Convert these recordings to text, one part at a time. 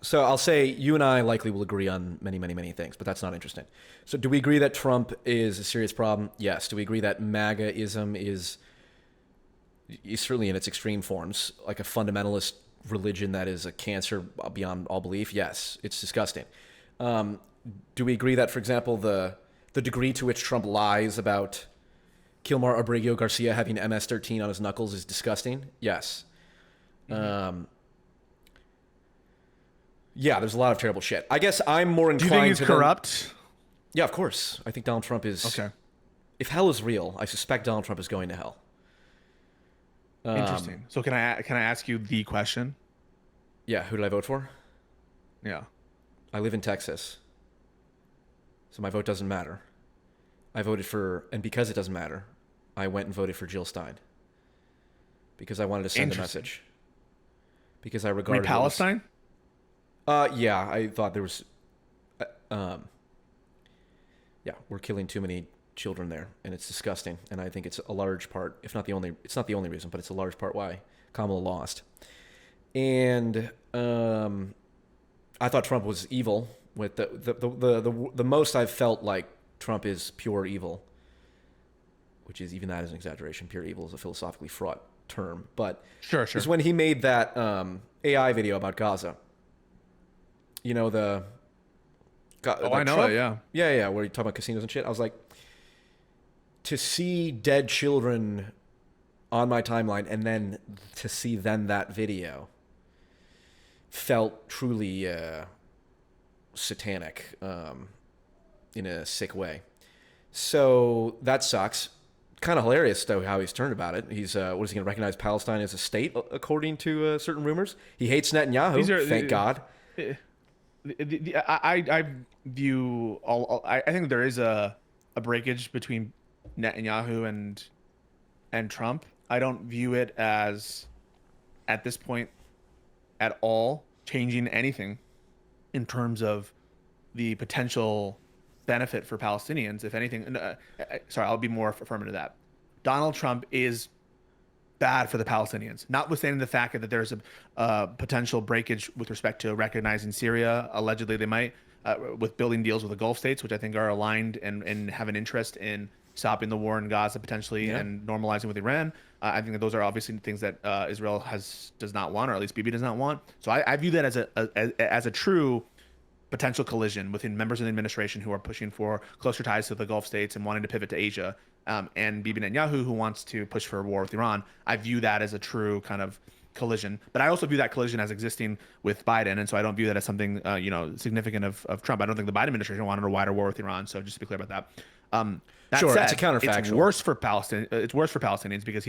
So I'll say you and I likely will agree on many, many, many things, but that's not interesting. So do we agree that Trump is a serious problem? Yes. Do we agree that MAGAism is certainly in its extreme forms, like a fundamentalist religion that is a cancer beyond all belief? Yes. It's disgusting. Um, do we agree that, for example, the degree to which Trump lies about Kilmar Abrego Garcia having MS-13 on his knuckles is disgusting? Yes. Mm-hmm. Yeah, there's a lot of terrible shit. I guess I'm more Do you think inclined he's to then. corrupt? Yeah, of course. I think Donald Trump is. Okay, If hell is real, I suspect Donald Trump is going to hell. interesting. So can I ask you the question? Yeah, who did I vote for? Yeah. I live in Texas, so my vote doesn't matter. I voted for, and because it doesn't matter, I went and voted for Jill Stein because I wanted to send a Interesting. message. Because I You mean regarded it was. Palestine? Yeah, I thought there was. Uh, um, yeah, we're killing too many children there, and it's disgusting. And I think it's a large part, if not the only, it's not the only reason, but it's a large part why Kamala lost. And I thought Trump was evil. With the most I've felt like Trump is pure evil, which is even that is an exaggeration. Pure evil is a philosophically fraught term, but Sure, is sure. when he made that AI video about Gaza. You know Oh, I like know it. Trump, Yeah. yeah, where you talk about casinos and shit. I was like, to see dead children on my timeline and then to see then that video felt truly satanic in a sick way. So that sucks. Kind of hilarious though how he's turned about it. He's what is he going to recognize Palestine as a state according to certain rumors? He hates These Netanyahu. are Thank God. I view I think there is a breakage between Netanyahu and Trump. I don't view it as at this point at all changing anything in terms of the potential benefit for Palestinians. If anything, sorry, I'll be more affirmative to that. Donald Trump is bad for the Palestinians, notwithstanding the fact that there's a potential breakage with respect to recognizing Syria. Allegedly, they might, with building deals with the Gulf states, which I think are aligned and have an interest in stopping the war in Gaza potentially Yeah. and normalizing with Iran. I think that those are obviously things that Israel does not want, or at least Bibi does not want. So I view that as a true potential collision within members of the administration who are pushing for closer ties to the Gulf states and wanting to pivot to Asia, and Bibi Netanyahu who wants to push for a war with Iran. I view that as a true kind of collision, but I also view that collision as existing with Biden, and so I don't view that as something significant of Trump. I don't think the Biden administration wanted a wider war with Iran. So just to be clear about that. That Sure, said, it's a counterfactual. it's worse for Palestine. It's worse for Palestinians because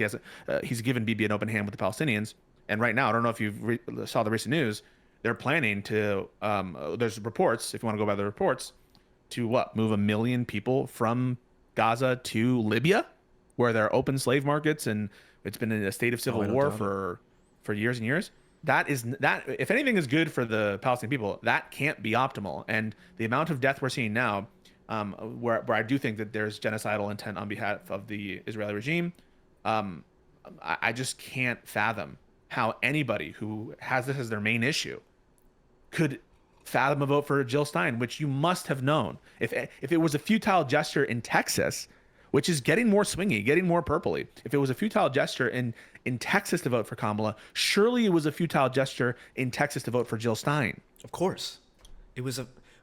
he's given Bibi an open hand with the Palestinians, and right now I don't know if you saw the recent news. They're planning to. There's reports, if you want to go by the reports, to move 1 million people from Gaza to Libya, where there are open slave markets and it's been in a state of civil I don't war doubt it. for years and years. That if anything is good for the Palestinian people, that can't be optimal. And the amount of death we're seeing now, where I do think that there's genocidal intent on behalf of the Israeli regime, I just can't fathom how anybody who has this as their main issue could fathom a vote for Jill Stein, which you must have known. If it was a futile gesture in Texas, which is getting more swingy, getting more purpley, if it was a futile gesture in Texas to vote for Kamala, surely it was a futile gesture in Texas to vote for Jill Stein. Of course.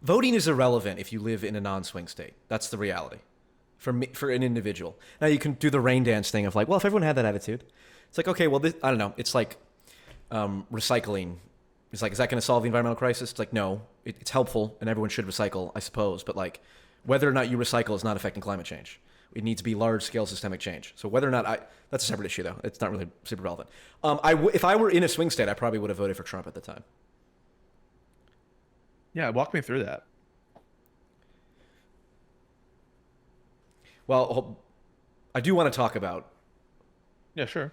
Voting is irrelevant if you live in a non-swing state. That's the reality. For me, for an individual. Now you can do the rain dance thing of like, well, if everyone had that attitude, it's like, okay, well, I don't know. It's like recycling. It's like, is that going to solve the environmental crisis? It's like, no, it's helpful and everyone should recycle, I suppose. But like, whether or not you recycle is not affecting climate change. It needs to be large scale systemic change. So whether or not that's a separate issue though. It's not really super relevant. If I were in a swing state, I probably would have voted for Trump at the time. Yeah, walk me through that. Well, I do want to talk about, Yeah, sure.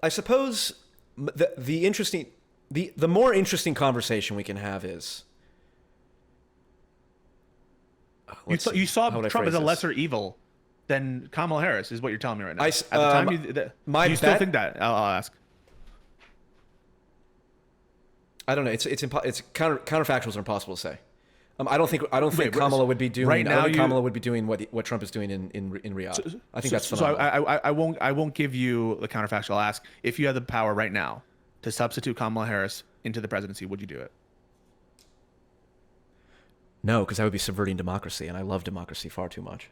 I suppose the more interesting conversation we can have is, You saw how would I Trump as phrase a this? lesser evil than Kamala Harris, is what you're telling me right now. I At s- the time, my do you still bet- think that? I'll ask. I don't know. It's counterfactuals are impossible to say. I don't think Wait, Kamala would be doing. right I don't now think you- Kamala would be doing what Trump is doing in Riyadh. I think that's So phenomenal. I won't give you the counterfactual. I'll ask, if you had the power right now to substitute Kamala Harris into the presidency, would you do it? No, because I would be subverting democracy, and I love democracy far too much.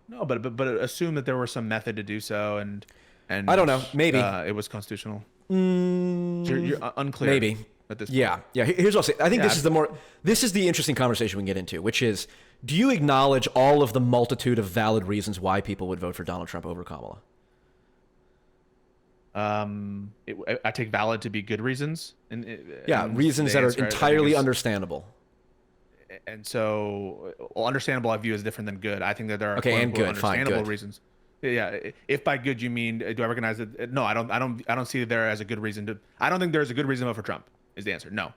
No, but assume that there was some method to do so, and I don't know. Maybe. it was constitutional. You're unclear. Maybe. At this Yeah. Here's what I'll say. I think Yeah, this is the interesting conversation we can get into, which is, do you acknowledge all of the multitude of valid reasons why people would vote for Donald Trump over Kamala? I take valid to be good reasons, and reasons that are entirely understandable. And so, understandable I view as different than good. I think that there are Okay, and good, fine, understandable good. reasons. Yeah, if by good you mean, do I recognize that? No, I don't see there as a good reason to. I don't think there's a good reason to vote for Trump. Is the answer no?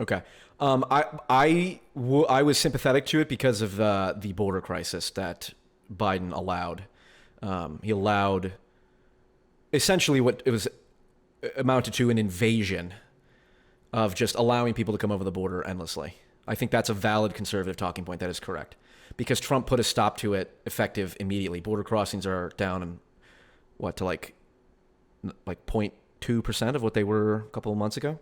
Okay. I was sympathetic to it because of the border crisis that Biden allowed. He allowed essentially what it was amounted to, an invasion of just allowing people to come over the border endlessly. I think that's a valid conservative talking point. That is correct. Because Trump put a stop to it effective immediately. Border crossings are down to like 0.2% of what they were a couple of months ago.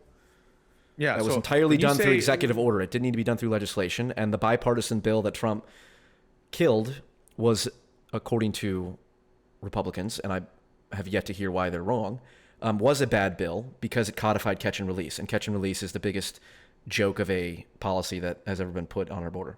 Yeah, That was entirely done through executive order. It didn't need to be done through legislation. And the bipartisan bill that Trump killed was, according to Republicans, and I have yet to hear why they're wrong, was a bad bill because it codified catch and release. And catch and release is the biggest joke of a policy that has ever been put on our border.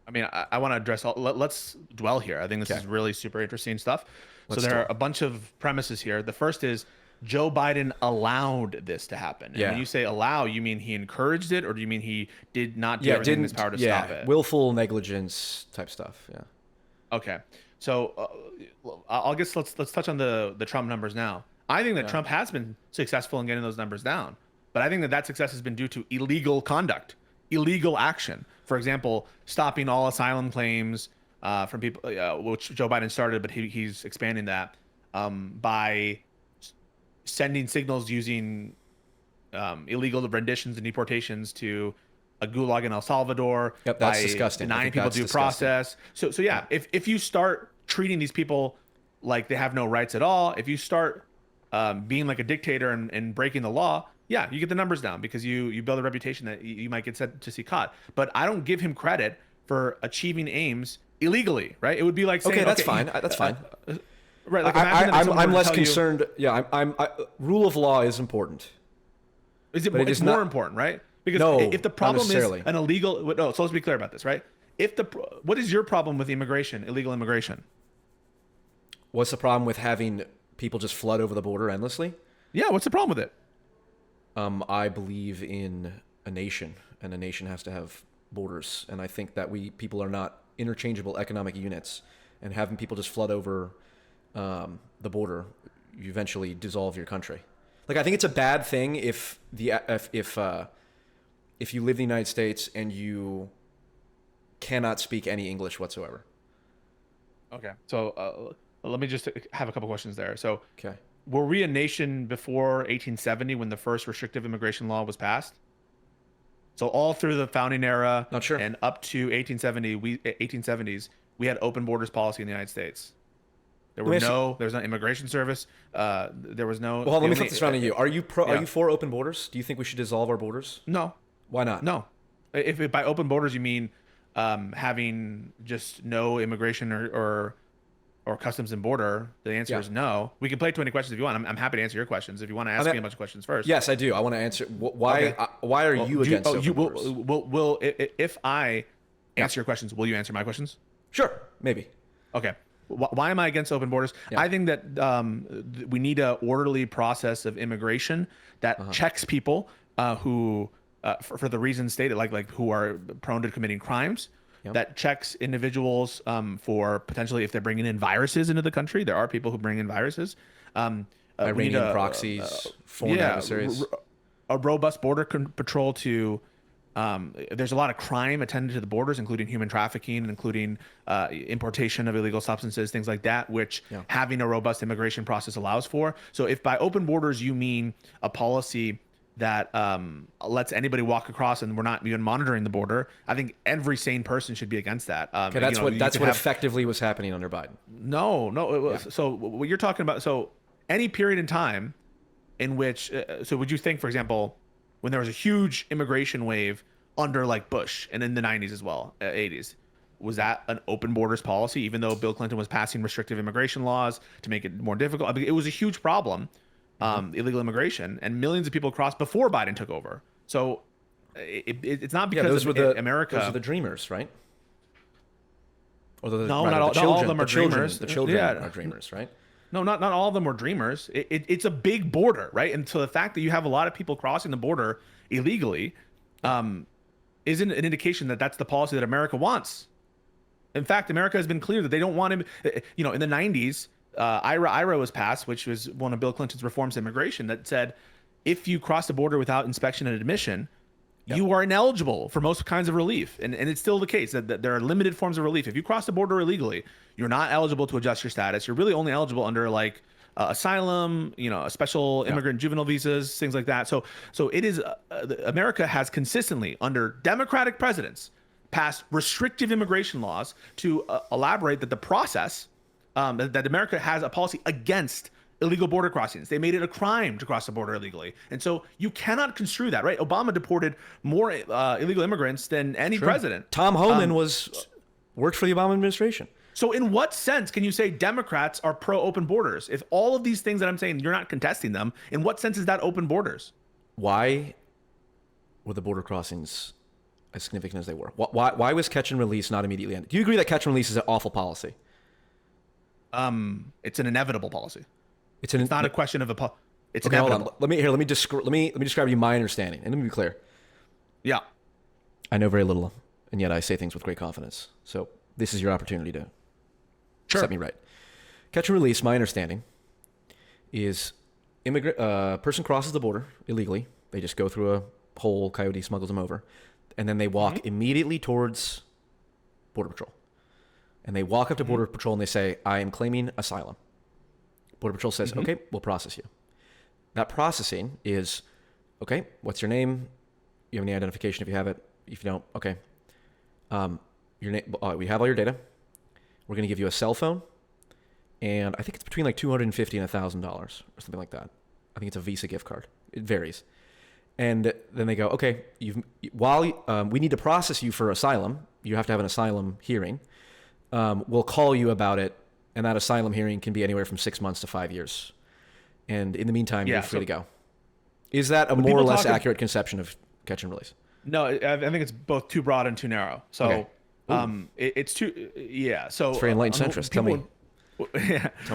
I mean, I want to address all. Let's dwell here. I think this is really super interesting stuff. Let's so there dwell. are a bunch of premises here. The first is Joe Biden allowed this to happen. And when you say allow, you mean he encouraged it, or do you mean he did not do everything in his power to stop it? Willful negligence type stuff. Yeah. Okay. So I guess let's touch on the Trump numbers now. I think that Trump has been successful in getting those numbers down, but I think that success has been due to illegal conduct, illegal action. For example, stopping all asylum claims from people, which Joe Biden started, but he's expanding that by sending signals using illegal renditions and deportations to a gulag in El Salvador. Yep, that's by disgusting. denying people due process. So yeah, if you start treating these people like they have no rights at all, if you start being like a dictator and breaking the law, yeah, you get the numbers down because you build a reputation that you might get sent to see caught. But I don't give him credit for achieving aims illegally, right? It would be like saying, Okay, that's fine. That's fine. Right. Like imagine that someone I'm were to less tell you- concerned. Rule of law is important. Is it? But it It's is more not- important, right? Because No, if the not problem is necessarily. an illegal, no. So let's be clear about this, right? What is your problem with immigration, illegal immigration? What's the problem with having people just flood over the border endlessly? Yeah, what's the problem with it? I believe in a nation, and a nation has to have borders. And I think that people are not interchangeable economic units, and having people just flood over the border, you eventually dissolve your country. Like, I think it's a bad thing if you live in the United States and you cannot speak any English whatsoever. Okay, so let me just have a couple questions there. So, Okay. were we a nation before 1870 when the first restrictive immigration law was passed? So all through the founding era, Not sure. and up to 1870s, we had open borders policy in the United States. There was no immigration service. There was no. Well, let me flip this around to you. Are you for open borders? Do you think we should dissolve our borders? No, Why not? no. If by open borders you mean having just no immigration or customs and border, the answer is no. We can play 20 questions if you want. I'm happy to answer your questions. If you want to ask me a bunch of questions first. Yes, I do. I want to answer. Why? Okay. Why are you against open borders? If I answer your questions, will you answer my questions? Sure, maybe. Okay. Why am I against open borders? Yeah. I think that we need an orderly process of immigration that checks people who, for the reasons stated, like who are prone to committing crimes. Yep. That checks individuals for potentially if they're bringing in viruses into the country. There are people who bring in viruses. Iranian proxies, foreign adversaries. A robust border patrol to. There's a lot of crime attended to the borders, including human trafficking, including importation of illegal substances, things like that, which having a robust immigration process allows for. So if by open borders you mean a policy that lets anybody walk across and we're not even monitoring the border. I think every sane person should be against that. Okay, that's what effectively was happening under Biden. No, no. It was, Yeah. So what you're talking about? So any period in time in which, so would you think, for example, when there was a huge immigration wave under like Bush and in the 90s as well, 80s, was that an open borders policy? Even though Bill Clinton was passing restrictive immigration laws to make it more difficult, I mean, it was a huge problem. Illegal immigration, and millions of people crossed before Biden took over. So it's not because those were America. Those are the dreamers, right? Or No, rather, not all of them are dreamers. The children Yeah. are dreamers, right? No, not all of them were dreamers. It's a big border, right? And so the fact that you have a lot of people crossing the border illegally isn't an indication that that's the policy that America wants. In fact, America has been clear that they don't want him. You know, in the 90s, IRA was passed, which was one of Bill Clinton's reforms to immigration that said, if you cross the border without inspection and admission, you are ineligible for most kinds of relief. And it's still the case that there are limited forms of relief. If you cross the border illegally, you're not eligible to adjust your status. You're really only eligible under like asylum, you know, special immigrant juvenile visas, things like that. So it is, America has consistently under Democratic presidents passed restrictive immigration laws to elaborate that the process, that America has a policy against illegal border crossings. They made it a crime to cross the border illegally. And so you cannot construe that, right? Obama deported more illegal immigrants than any president. Tom Homan worked for the Obama administration. So in what sense can you say Democrats are pro open borders? If all of these things that I'm saying, you're not contesting them, in what sense is that open borders? Why were the border crossings as significant as they were? Why was catch and release not immediately ended? Do you agree that catch and release is an awful policy? It's an inevitable policy. It's not a question of it's okay, inevitable. Hold on. Let me describe you my understanding, and let me be clear. Yeah. I know very little, and yet I say things with great confidence. So this is your opportunity to set me right. Catch and release, my understanding, is person crosses the border illegally. They just go through a hole, coyote smuggles them over, and then they walk immediately towards Border Patrol. And they walk up to Border Patrol and they say, I am claiming asylum. Border Patrol says, okay, we'll process you. That processing is, okay, what's your name? You have any identification if you have it? If you don't, okay. Your name, we have all your data. We're going to give you a cell phone. And I think it's between like $250 and $1,000 or something like that. I think it's a Visa gift card. It varies. And then they go, okay, we need to process you for asylum. You have to have an asylum hearing. We'll call you about it. And that asylum hearing can be anywhere from 6 months to 5 years. And in the meantime, you're free to go. Is that a more or less accurate conception of catch and release? No, I think it's both too broad and too narrow. So it's too, So it's very enlightened centrist. Tell me.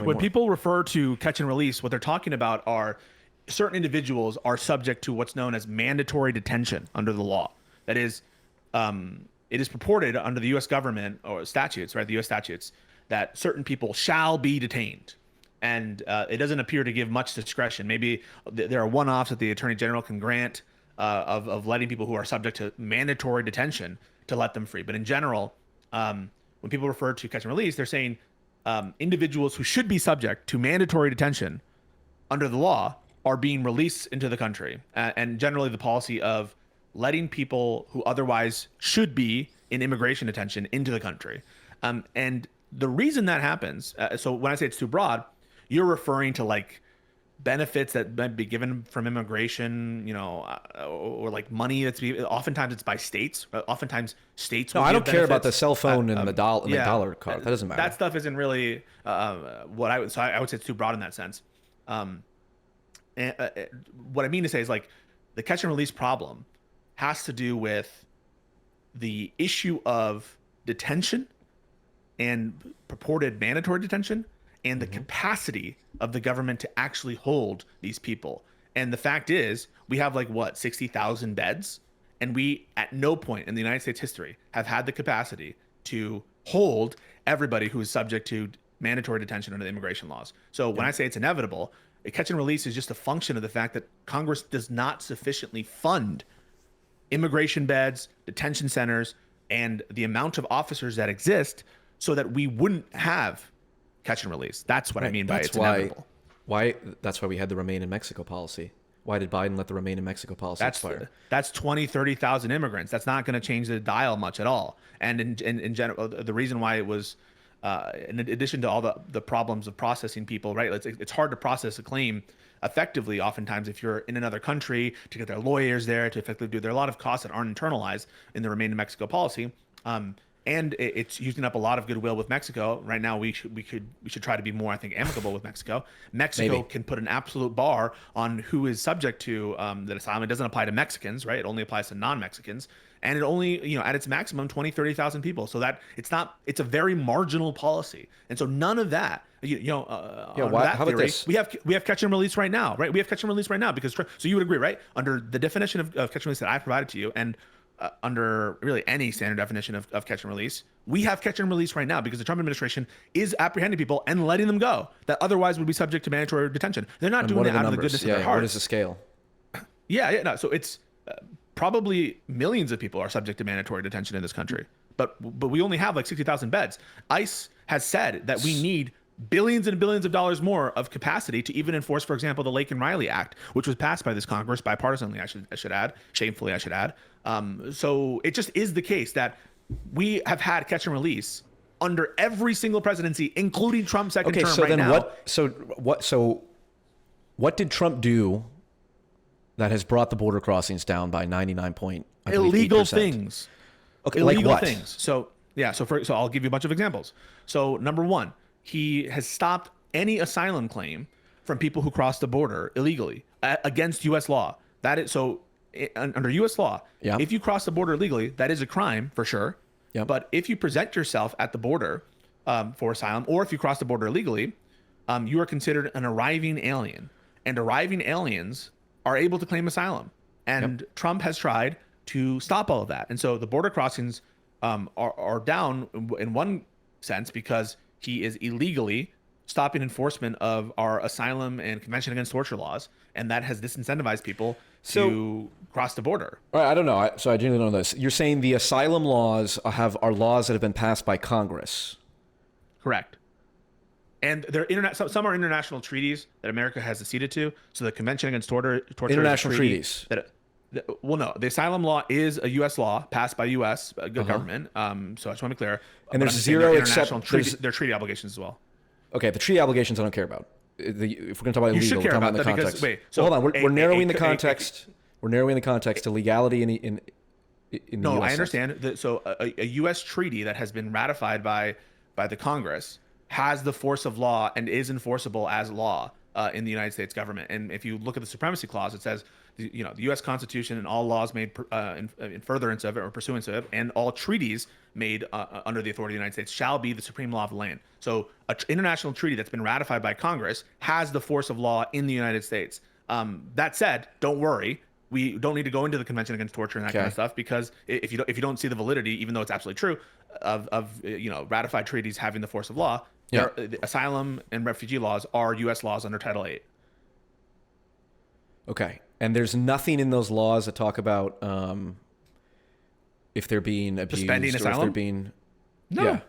When people refer to catch and release, what they're talking about are certain individuals are subject to what's known as mandatory detention under the law. That is, it is purported under the U.S. government or statutes, right? The U.S. statutes, that certain people shall be detained. And it doesn't appear to give much discretion. Maybe there are one-offs that the Attorney General can grant of letting people who are subject to mandatory detention to let them free. But in general, when people refer to catch and release, they're saying individuals who should be subject to mandatory detention under the law are being released into the country. And generally the policy of letting people who otherwise should be in immigration detention into the country. And the reason that happens, so when I say it's too broad, you're referring to like benefits that might be given from immigration, you know, or like money oftentimes it's by states. Oftentimes states. No, I don't care about the cell phone and the dollar card. That doesn't matter. That stuff isn't really what I would. So I would say it's too broad in that sense. And what I mean to say is like the catch and release problem has to do with the issue of detention and purported mandatory detention and the capacity of the government to actually hold these people. And the fact is, we have like 60,000 beds, and we at no point in the United States history have had the capacity to hold everybody who is subject to mandatory detention under the immigration laws. So when I say it's inevitable, a catch and release is just a function of the fact that Congress does not sufficiently fund immigration beds, detention centers, and the amount of officers that exist so that we wouldn't have catch and release. That's what I mean by it's inevitable. That's why we had the Remain in Mexico policy, Why did Biden let the Remain in Mexico policy expire? That's 20, 30,000 immigrants. That's not going to change the dial much at all. And in general, the reason why it was, in addition to all the problems of processing people, right? It's hard to process a claim effectively. Oftentimes, if you're in another country, to get their lawyers there to effectively do, there are a lot of costs that aren't internalized in the Remain in Mexico policy. And it's using up a lot of goodwill with Mexico right now. We should try to be more, I think, amicable with Mexico. Mexico Maybe. can put an absolute bar on who is subject to that asylum. It doesn't apply to Mexicans, right? It only applies to non-Mexicans, and it only, at its maximum 20, 30,000 people. So that it's a very marginal policy, and so none of that. How about this? We have catch and release right now, right? We have catch and release right now because so you would agree, right? Under the definition of catch and release that I provided to you, and under really any standard definition of catch and release, we have catch and release right now because the Trump administration is apprehending people and letting them go that otherwise would be subject to mandatory detention. They're not doing it out of the goodness of their hearts. What is the scale? No. So it's probably millions of people are subject to mandatory detention in this country, but we only have like 60,000 beds. ICE has said that we need billions and billions of dollars more of capacity to even enforce, for example, the Lake and Riley Act, which was passed by this Congress bipartisanly, I should add, shamefully, I should add. So it just is the case that we have had catch and release under every single presidency, including Trump's second term so right then now. What did Trump do that has brought the border crossings down by 99.8%? Illegal things. Okay, illegal like what? things. So I'll give you a bunch of examples. So number one, he has stopped any asylum claim from people who cross the border illegally against U.S. law. That is under U.S. law. Yeah. If you cross the border illegally, that is a crime for sure. Yeah. But if you present yourself at the border for asylum, or if you cross the border illegally, you are considered an arriving alien, and arriving aliens are able to claim asylum. And Trump has tried to stop all of that. And so the border crossings are down in one sense because he is illegally stopping enforcement of our asylum and Convention Against Torture laws, and that has disincentivized people to cross the border. All right, I don't know. I genuinely don't know this. You're saying the asylum laws are laws that have been passed by Congress. Correct. And they're some are international treaties that America has acceded to. So the Convention Against Torture International treaties. No, the asylum law is a U.S. law passed by U.S. Government. So I just want to be clear. And there's zero exception. Their treaty obligations as well. Okay, the treaty obligations I don't care about. If we're going to talk about illegal, we're talking about the context. Hold on, we're narrowing the context. We're narrowing the context to legality in the No, US I understand. A U.S. treaty that has been ratified by the Congress has the force of law and is enforceable as law in the United States government. And if you look at the Supremacy Clause, it says the U.S. Constitution and all laws made in furtherance of it or pursuance of it, and all treaties made under the authority of the United States shall be the supreme law of the land. So an international treaty that's been ratified by Congress has the force of law in the United States. That said, don't worry. We don't need to go into the Convention Against Torture and that kind of stuff, because if you don't see the validity, even though it's absolutely true, of ratified treaties having the force of law, the asylum and refugee laws are U.S. laws under Title VIII. Okay, and there's nothing in those laws that talk about if they're being abused Suspending or asylum? if they're being No.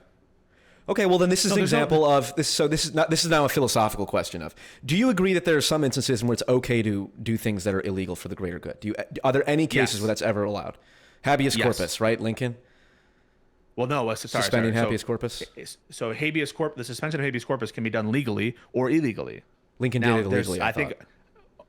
Okay, well then this is an example of this. So this is now a philosophical question of: do you agree that there are some instances in where it's okay to do things that are illegal for the greater good? Are there any cases where that's ever allowed? Habeas corpus, right, Lincoln? Well, no. Suspending habeas corpus. So the suspension of habeas corpus can be done legally or illegally. Lincoln did it illegally. I think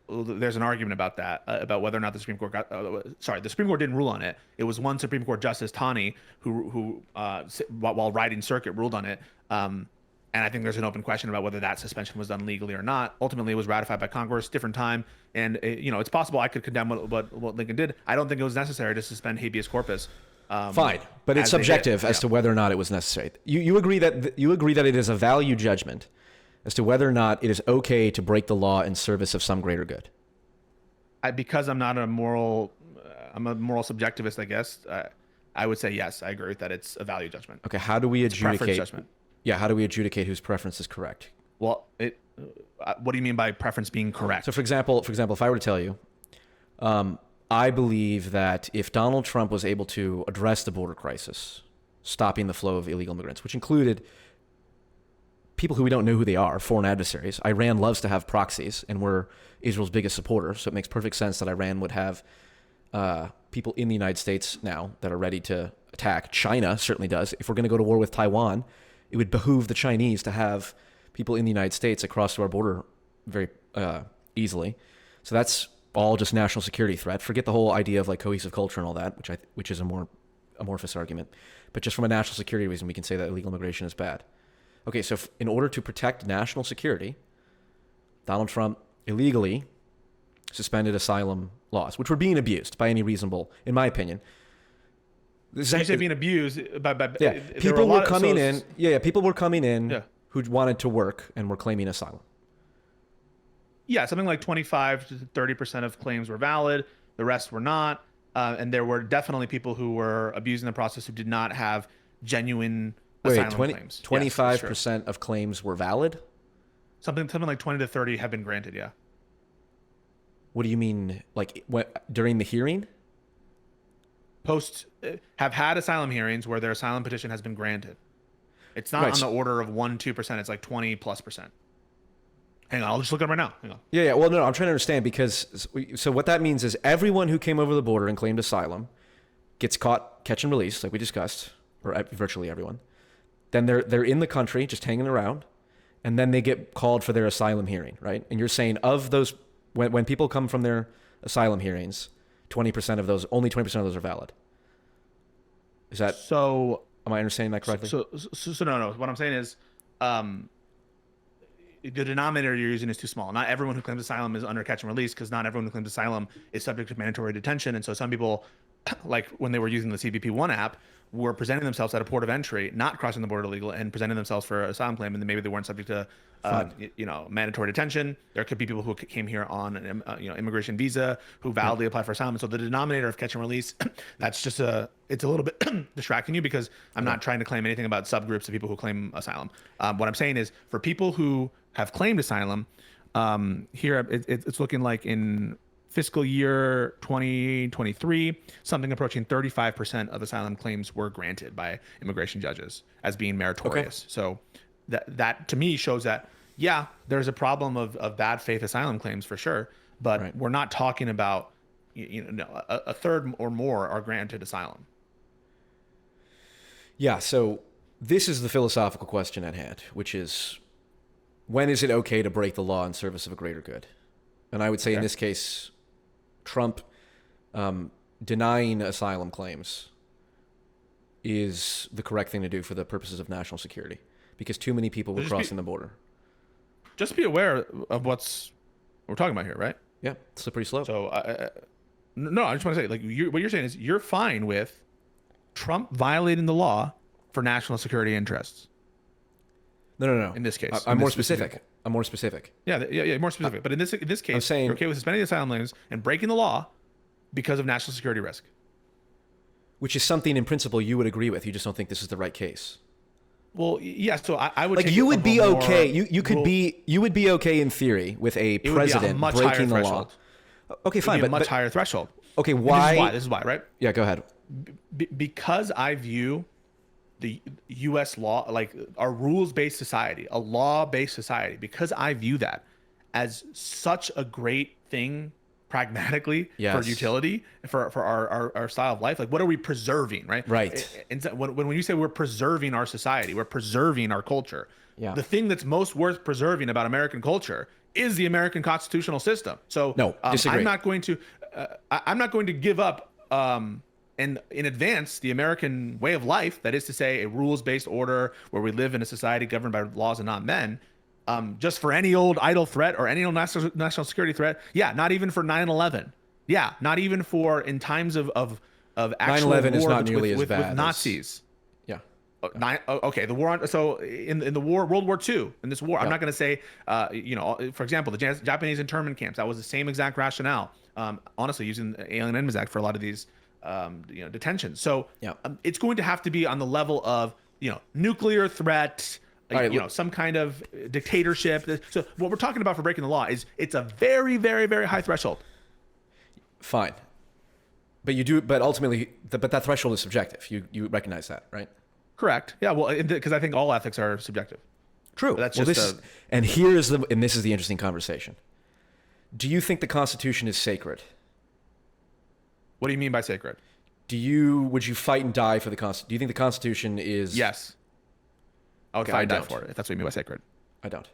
there's an argument about that, about whether or not the Supreme Court the Supreme Court didn't rule on it. It was one Supreme Court Justice, Taney, who while riding circuit ruled on it. And I think there's an open question about whether that suspension was done legally or not. Ultimately, it was ratified by Congress, different time. And, it's possible I could condemn what Lincoln did. I don't think it was necessary to suspend habeas corpus. Fine, but it's subjective as to whether or not it was necessary. You agree that it is a value judgment as to whether or not it is okay to break the law in service of some greater good. Because I'm not I'm a moral subjectivist, I guess. I would say yes, I agree with that. It's a value judgment. Okay, how do we adjudicate? Preference judgment. Yeah, how do we adjudicate whose preference is correct? Well, what do you mean by preference being correct? So, for example, if I were to tell you, I believe that if Donald Trump was able to address the border crisis, stopping the flow of illegal immigrants, which included people who we don't know who they are, foreign adversaries. Iran loves to have proxies, and we're Israel's biggest supporter. So it makes perfect sense that Iran would have people in the United States now that are ready to attack. China certainly does. If we're going to go to war with Taiwan, it would behoove the Chinese to have people in the United States across to our border very easily. So that's all just national security threat. Forget the whole idea of like cohesive culture and all that, which is a more amorphous argument. But just from a national security reason, we can say that illegal immigration is bad. Okay, so in order to protect national security, Donald Trump illegally suspended asylum laws, which were being abused by any reasonable, in my opinion. You say being abused by yeah, people were coming in. Yeah, people were coming in who wanted to work and were claiming asylum. Yeah, something like 25 to 30% of claims were valid. The rest were not. And there were definitely people who were abusing the process who did not have genuine asylum claims. 25% of claims were valid? Something like 20 to 30 have been granted, yeah. What do you mean? Like during the hearing? Have had asylum hearings where their asylum petition has been granted. It's not on the order of 1-2%. It's like 20+%. Hang on, I'll just look it up right now. Hang on. Yeah. Well, no, I'm trying to understand because so what that means is everyone who came over the border and claimed asylum gets caught, catch and release, like we discussed, or virtually everyone. Then they're in the country just hanging around, and then they get called for their asylum hearing, right? And you're saying of those, when people come from their asylum hearings, 20% of those, only 20% of those are valid. Is that so? Am I understanding that correctly? So no. What I'm saying is, the denominator you're using is too small. Not everyone who claims asylum is under catch and release, because not everyone who claims asylum is subject to mandatory detention. And so some people, like when they were using the CBP-1 app, were presenting themselves at a port of entry, not crossing the border illegal, and presenting themselves for an asylum claim, and then maybe they weren't subject to mandatory detention. There could be people who came here on an immigration visa who validly apply for asylum. And so the denominator of catch and release, that's just it's a little bit distracting you, because I'm not trying to claim anything about subgroups of people who claim asylum. What I'm saying is, for people who have claimed asylum, here it's looking like in fiscal year 2023, something approaching 35% of asylum claims were granted by immigration judges as being meritorious. Okay. So that to me shows that, yeah, there's a problem of bad faith asylum claims for sure, but we're not talking about a third or more are granted asylum. Yeah, so this is the philosophical question at hand, which is, when is it okay to break the law in service of a greater good? And I would say in this case, Trump denying asylum claims is the correct thing to do for the purposes of national security, because too many people were crossing the border. Just be aware of what we're talking about here, right? Yeah, slippery slope. So, I just want to say, like, what you're saying is you're fine with Trump violating the law for national security interests. No. In this case, I'm more specific. I'm more specific. Yeah, more specific. But in this case, I'm saying, you're okay with suspending asylum claims and breaking the law because of national security risk. Which is something in principle you would agree with. You just don't think this is the right case. Well, yeah. So I would, like, you would be okay. You would be okay in theory with a president breaking the law. Okay, fine, but much higher threshold. Okay, why? This is why, right? Yeah, go ahead. Because I view the U.S. law, like our rules-based society, a law-based society, because I view that as such a great thing pragmatically for utility, for our style of life. Like, what are we preserving, right? Right. And so when you say we're preserving our society, we're preserving our culture. Yeah. The thing that's most worth preserving about American culture is the American constitutional system. So no, disagree. I'm not going to give up and in advance the American way of life, that is to say a rules-based order where we live in a society governed by laws and not men, just for any old idle threat or any old national security threat. Yeah, not even for 9/11. Yeah, not even for in times of actual 9/11 war is not nearly as bad with Nazis. Yeah. Okay, the war on, so in the war, World War II, in this war, I'm not going to say, for example, the Japanese internment camps, that was the same exact rationale. Honestly, using the Alien Enemies Act for a lot of these, detentions. So it's going to have to be on the level of, nuclear threat, some kind of dictatorship. So what we're talking about for breaking the law is it's a very, very, very high threshold. Fine. But ultimately, that threshold is subjective. You recognize that, right? Correct. Yeah. Well, because I think all ethics are subjective. True. But that's Well, just and this is the interesting conversation. Do you think the Constitution is sacred? what do you mean by sacred? Would you fight and die for the Constitution? Do you think the Constitution is? Yes. I would Okay, fight I and die don't. for it if that's what you mean by sacred. I don't.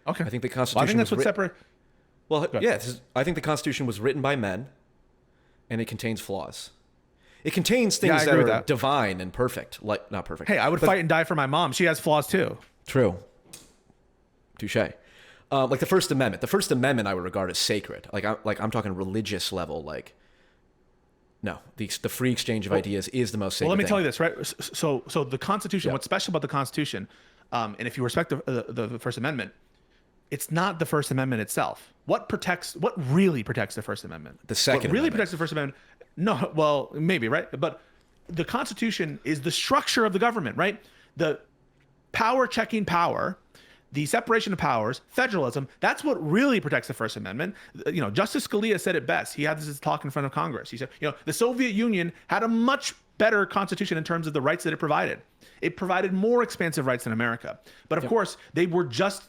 Okay. I think the Well, Constitution. I think that's was what writ- separate. Well, ahead. yeah. I think the Constitution was written by men, and it contains flaws. It contains things I that agree are with that. divine and perfect, like not perfect. Hey, I would but- fight and die for my mom. She has flaws too. True. Touche. Like the First Amendment. The First Amendment I would regard as sacred. I'm talking religious level. Like, no, the free exchange of ideas is the most sacred. Well, let me thing. tell you this, right? So the Constitution. Yeah. What's special about the Constitution, and if you respect the First Amendment, it's not the First Amendment itself. What really protects the First Amendment? The Second What really Amendment. protects the First Amendment? No, well, maybe, right? But the Constitution is the structure of the government, right? The checking power, the separation of powers, federalism. That's what really protects the First Amendment. Justice Scalia said it best. He had this talk in front of Congress. He said, the Soviet Union had a much better constitution in terms of the rights that it provided. It provided more expansive rights than America. But of course, they were just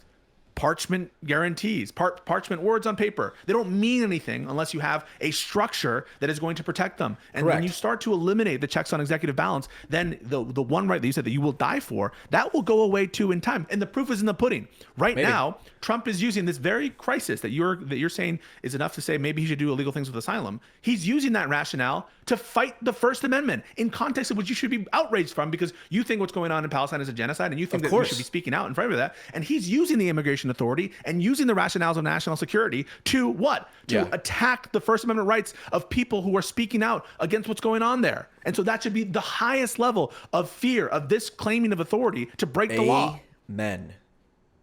parchment guarantees, parchment words on paper. They don't mean anything unless you have a structure that is going to protect them. And when Correct. you start to eliminate the checks on executive balance, then the one right that you said that you will die for, that will go away too in time. And the proof is in the pudding. Right Maybe. now, Trump is using this very crisis that you're saying is enough to say maybe he should do illegal things with asylum. He's using that rationale to fight the First Amendment in context of which you should be outraged from because you think what's going on in Palestine is a genocide and you think Of that we course. should be speaking out in favor of that. And he's using the immigration authority and using the rationales of national security to what? To Yeah. attack the First Amendment rights of people who are speaking out against what's going on there. And so that should be the highest level of fear of this claiming of authority to break the law. Amen.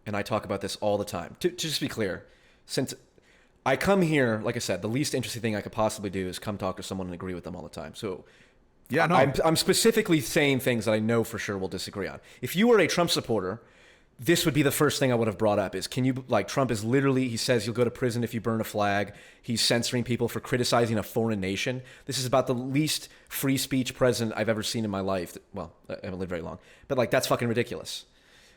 And I talk about this all the time. To just be clear, since I come here, like I said, the least interesting thing I could possibly do is come talk to someone and agree with them all the time. So Yeah, no. I'm specifically saying things that I know for sure we'll disagree on. If you were a Trump supporter, this would be the first thing I would have brought up is Trump is literally, he says you'll go to prison if you burn a flag. He's censoring people for criticizing a foreign nation. This is about the least free speech president I've ever seen in my life. Well, I haven't lived very long, but that's fucking ridiculous.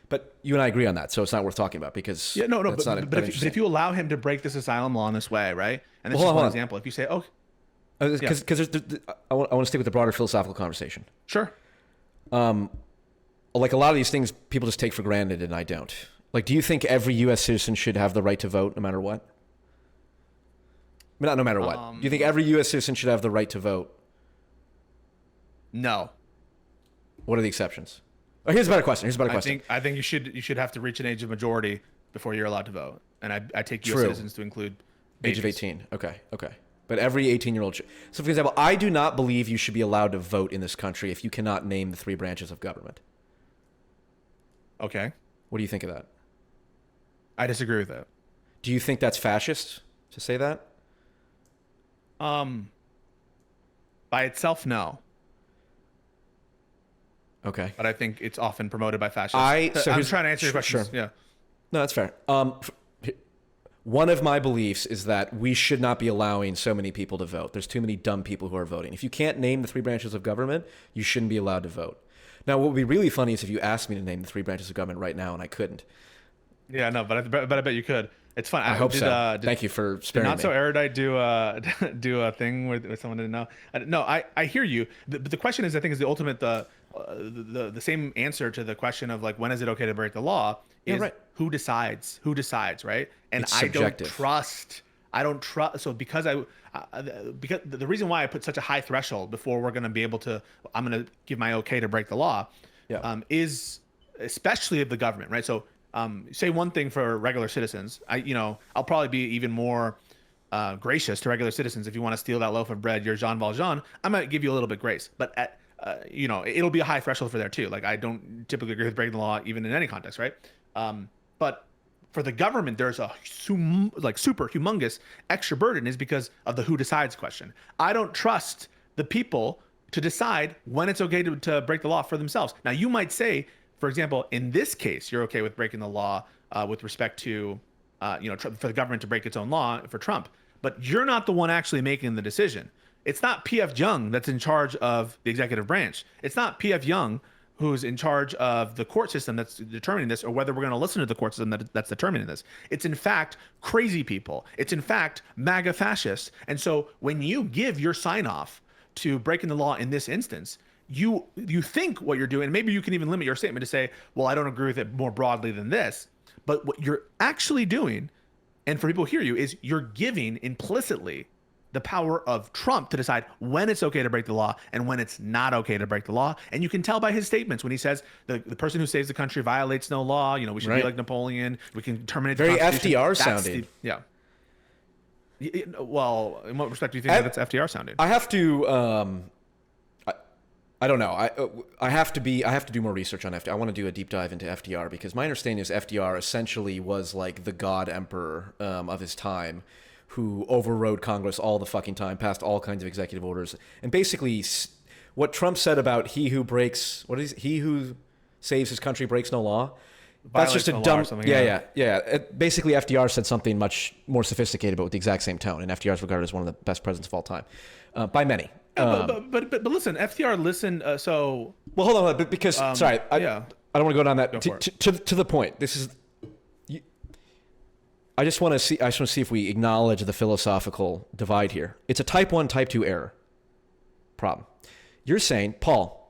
But you and I agree on that, so it's not worth talking about because that's not but if you allow him to break this asylum law in this way, right? And this Well, is hold one on. example. If you say, because I want to stick with the broader philosophical conversation. sure. Like a lot of these things people just take for granted and I don't. Like, do you think every U.S. citizen should have the right to vote no matter what? I mean, not no matter what. Do you think every U.S. citizen should have the right to vote? No. What are the exceptions? Oh, here's a better question. I think you should have to reach an age of majority before you're allowed to vote. And I take U.S. True. citizens to include Age of babies. 18. Okay. But every 18-year-old should. So, for example, I do not believe you should be allowed to vote in this country if you cannot name the three branches of government. Okay. What do you think of that? I disagree with that. Do you think that's fascist to say that? By itself, no. Okay. But I think it's often promoted by fascists. I'm I'm trying to answer your questions. Sure. Yeah. No, that's fair. One of my beliefs is that we should not be allowing so many people to vote. There's too many dumb people who are voting. If you can't name the three branches of government, you shouldn't be allowed to vote. Now, what would be really funny is if you asked me to name the three branches of government right now and I couldn't. Yeah, no, but I bet you could. It's fun. I hope so. Thank you for sparing Not me. so erudite do a thing where someone didn't know. No, I hear you. But the question is, I think, is the ultimate the same answer to the question of like when is it okay to break the law is right. who decides, right? And It's I subjective. I don't trust. So because because the reason why I put such a high threshold before we're going to be able to, I'm going to give my okay to break the law, Yeah. is especially of the government, right? So say one thing for regular citizens. I'll probably be even more gracious to regular citizens. If you want to steal that loaf of bread, you're Jean Valjean, I might give you a little bit grace. But it'll be a high threshold for there too. Like I don't typically agree with breaking the law, even in any context, right? But for the government, there's a super humongous extra burden is because of the who decides question. I don't trust the people to decide when it's okay to break the law for themselves. Now, you might say, for example, in this case, you're okay with breaking the law with respect to, for the government to break its own law for Trump, but you're not the one actually making the decision. It's not P.F. Jung that's in charge of the executive branch. It's not P.F. Jung who's in charge of the court system that's determining this, or whether we're going to listen to the court system that's determining this. It's in fact crazy people. It's in fact MAGA fascists. And so when you give your sign off to breaking the law in this instance, you think what you're doing, maybe you can even limit your statement to say, well, I don't agree with it more broadly than this. But what you're actually doing, and for people who hear you, is you're giving implicitly the power of Trump to decide when it's okay to break the law and when it's not okay to break the law. And you can tell by his statements when he says the person who saves the country violates no law. We should be like Napoleon. We can terminate the Constitution. FDR sounding. Yeah. Well, in what respect do you think that's FDR sounding? I have to. I don't know. I have to do more research on FDR. I want to do a deep dive into FDR because my understanding is FDR essentially was like the god emperor of his time, who overrode Congress all the fucking time, passed all kinds of executive orders, and basically what Trump said about he who saves his country breaks no law. That's just a dumb. Yeah. Basically, FDR said something much more sophisticated, but with the exact same tone. And FDR is regarded as one of the best presidents of all time, by many. But listen, FDR listened. Well, hold on, because sorry, I don't want to go down that. To the point. This is. I just want to see if we acknowledge the philosophical divide here. It's a type 1, type 2 error problem. You're saying, Paul,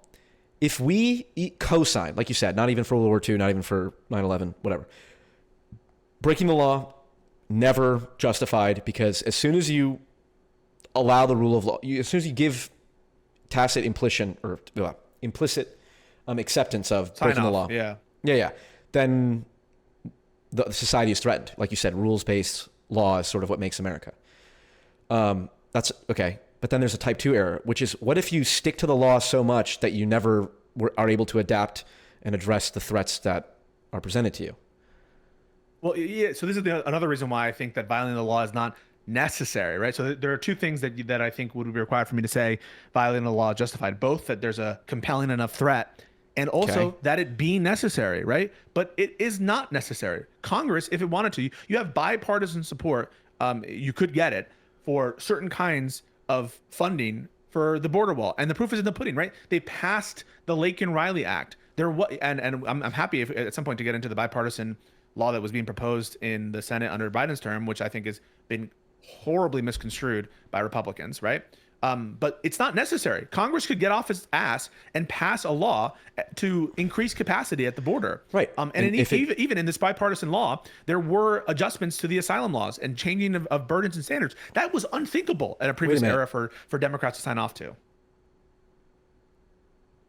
if we co-sign, like you said, not even for World War II, not even for 9/11, whatever, breaking the law, never justified, because as soon as you allow the rule of law, as soon as you give tacit implicit acceptance of breaking the law, then the society is threatened. Like you said, rules-based law is sort of what makes America. That's okay. But then there's a type 2 error, which is, what if you stick to the law so much that you never are able to adapt and address the threats that are presented to you? Well, yeah. So this is another reason why I think that violating the law is not necessary, right? So there are two things that I think would be required for me to say violating the law is justified. Both that there's a compelling enough threat, and also that it be necessary, right? But it is not necessary. Congress, if it wanted to, you have bipartisan support. You could get it for certain kinds of funding for the border wall, and the proof is in the pudding, right? They passed the Laken-Riley Act. And I'm happy at some point to get into the bipartisan law that was being proposed in the Senate under Biden's term, which I think has been horribly misconstrued by Republicans, right? But it's not necessary. Congress could get off its ass and pass a law to increase capacity at the border. Right. Even in this bipartisan law, there were adjustments to the asylum laws and changing of burdens and standards. That was unthinkable at a previous era for Democrats to sign off to.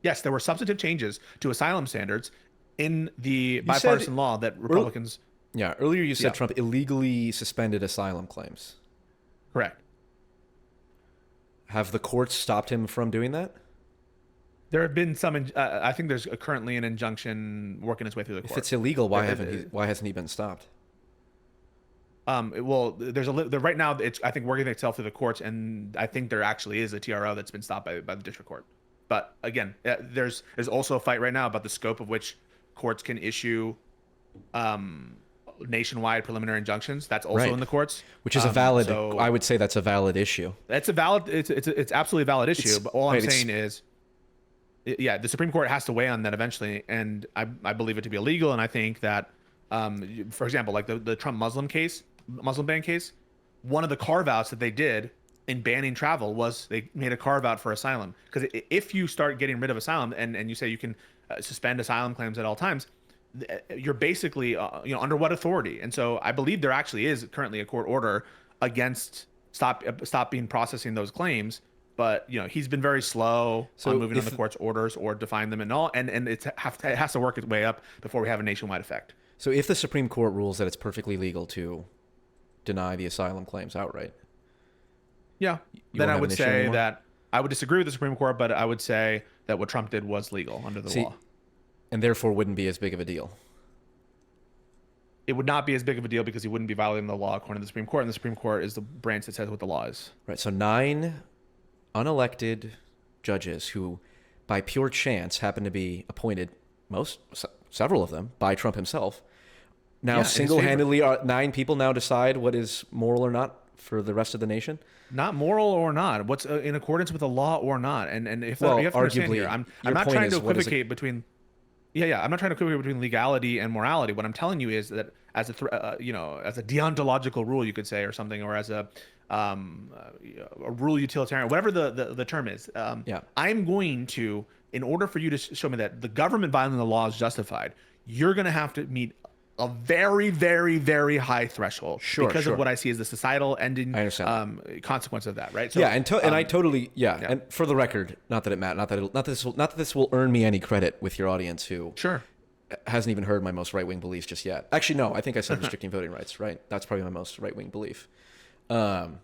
Yes, there were substantive changes to asylum standards in the bipartisan law that Republicans... Earlier you said Trump illegally suspended asylum claims. Correct. Have the courts stopped him from doing that? There have been some. I think there's currently an injunction working its way through the court. If it's illegal, why hasn't he been stopped? Well, there's right now. It's, I think, working itself through the courts, and I think there actually is a TRO that's been stopped by the district court. But again, there's also a fight right now about the scope of which courts can issue nationwide preliminary injunctions. That's also in the courts, which is a valid. I would say that's a valid issue. That's a valid. It's absolutely a valid issue. But all I'm saying is, the Supreme Court has to weigh on that eventually, and I believe it to be illegal. And I think that, for example, like the Trump Muslim ban case, one of the carve outs that they did in banning travel was they made a carve out for asylum, because if you start getting rid of asylum and you say you can suspend asylum claims at all times, you're basically under what authority? And so I believe there actually is currently a court order against stopping processing those claims, but he's been very slow on moving on the court's orders or define them and all, and it has to work its way up before we have a nationwide effect. So if the Supreme Court rules that it's perfectly legal to deny the asylum claims outright, then I would say that I would disagree with the Supreme Court, but I would say that what Trump did was legal under the law. And therefore wouldn't be as big of a deal. It would not be as big of a deal because he wouldn't be violating the law according to the Supreme Court, and the Supreme Court is the branch that says what the law is. Right. So 9 unelected judges who, by pure chance, happen to be appointed, several of them, by Trump himself. Now, single-handedly, 9 people now decide what is moral or not for the rest of the nation? Not moral or not. What's in accordance with the law or not? And if Well, you have to understand arguably, here, I'm your not point trying to is, what is it- equivocate between. Yeah. I'm not trying to equivocate between legality and morality. What I'm telling you is that as as a deontological rule, you could say, or something, or as a rule utilitarian, whatever the term is. Yeah. I'm going to, in order for you to show me that the government violating the law is justified, you're going to have to meet a very, very, very high threshold because of what I see as the societal ending consequence of that, right? So, yeah, and I totally yeah. And for the record, not that it matters, not that this will earn me any credit with your audience who hasn't even heard my most right wing beliefs just yet. Actually, no, I think I said restricting voting rights, right? That's probably my most right wing belief. That's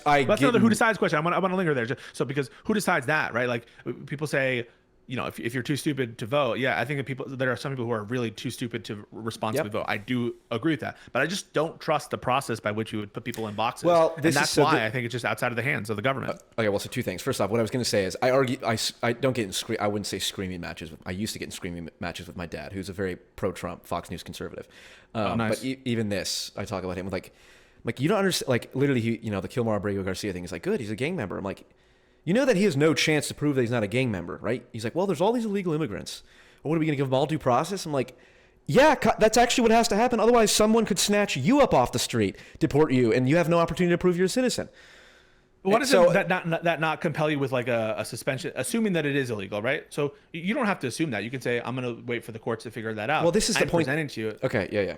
another who decides question. I want to linger there. So because who decides that, right? Like people say, if you're too stupid to vote, yeah, I think that there are some people who are really too stupid to responsibly vote. I do agree with that, but I just don't trust the process by which you would put people in boxes. Well, and that's why I think it's just outside of the hands of the government. Okay, well, so two things. First off, what I was going to say is I don't get in I wouldn't say screaming matches. I used to get in screaming matches with my dad, who's a very pro-Trump Fox News conservative. Nice. But even this, I talk about him with like you don't understand. Like literally, the Kilmar Abrego Garcia thing is like, good, he's a gang member. I'm like, you know that he has no chance to prove that he's not a gang member, right? He's like, well, there's all these illegal immigrants. What are we going to give them all due process? I'm like, yeah, that's actually what has to happen. Otherwise, someone could snatch you up off the street, deport you, and you have no opportunity to prove you're a citizen. What does that not compel you with like a suspension, assuming that it is illegal, right? So you don't have to assume that. You can say, I'm going to wait for the courts to figure that out. Well, this is the point. Presenting to you. Okay, yeah.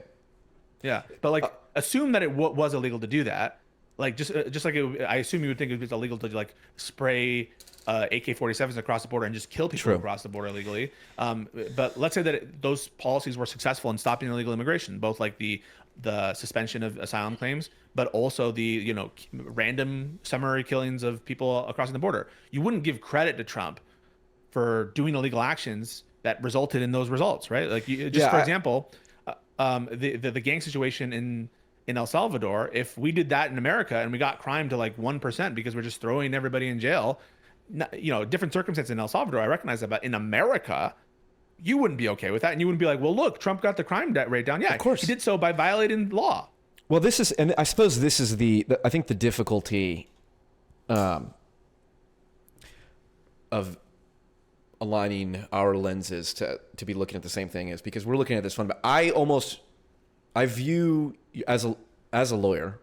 Yeah, but like assume that it was illegal to do that. Like just like I assume you would think it was illegal to like spray AK-47s across the border and just kill people across the border illegally. But let's say that those policies were successful in stopping illegal immigration, both like the suspension of asylum claims, but also the random summary killings of people across the border. You wouldn't give credit to Trump for doing illegal actions that resulted in those results, right? Like for example, the gang situation in El Salvador, if we did that in America and we got crime to like 1% because we're just throwing everybody in jail, different circumstances in El Salvador, I recognize that, but in America, you wouldn't be okay with that. And you wouldn't be like, well, look, Trump got the crime rate down. Yeah, of course. He did so by violating law. Well, and I suppose this is I think the difficulty of aligning our lenses to be looking at the same thing is because we're looking at this one, but I view as a lawyer,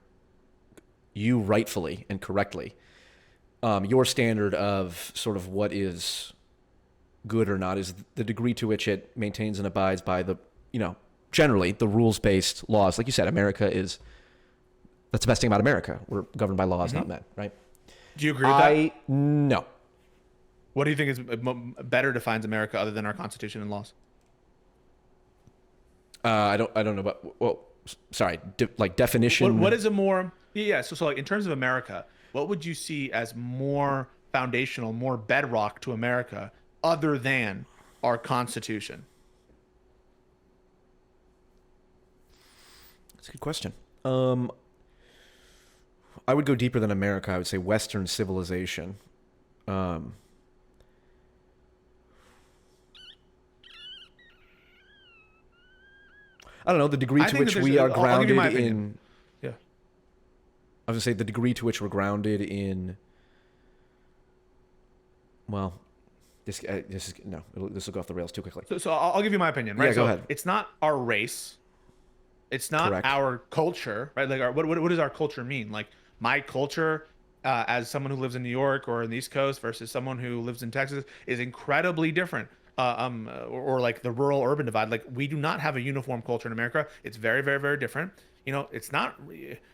you rightfully and correctly, your standard of sort of what is good or not is the degree to which it maintains and abides by the, generally the rules-based laws. Like you said, that's the best thing about America. We're governed by laws, not men, right? Do you agree with that? No. What do you think is better defines America other than our Constitution and laws? I don't know about, sorry, definition. What is a more, so like in terms of America, what would you see as more foundational, more bedrock to America other than our Constitution? That's a good question. I would go deeper than America. I would say Western civilization. I don't know, the degree to which we are grounded in. Yeah. I was going to say the degree to which we're grounded in. Well, this will go off the rails too quickly. So I'll give you my opinion, right? Yeah, go ahead. It's not our race. It's not Correct. our culture, right? Like what does our culture mean? Like my culture, as someone who lives in New York or in the East Coast versus someone who lives in Texas is incredibly different. Or like the rural urban divide. Like we do not have a uniform culture in America. It's very, very, very different. It's not,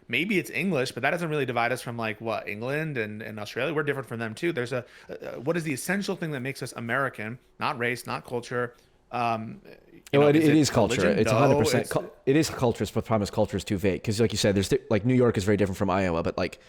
maybe it's English, but that doesn't really divide us from like what England and Australia. We're different from them too. There's what is the essential thing that makes us American? Not race, not culture. It is culture. Religion? It's 100%. It is culture, but the problem is culture is too vague. Because like you said, there's like New York is very different from Iowa, but like,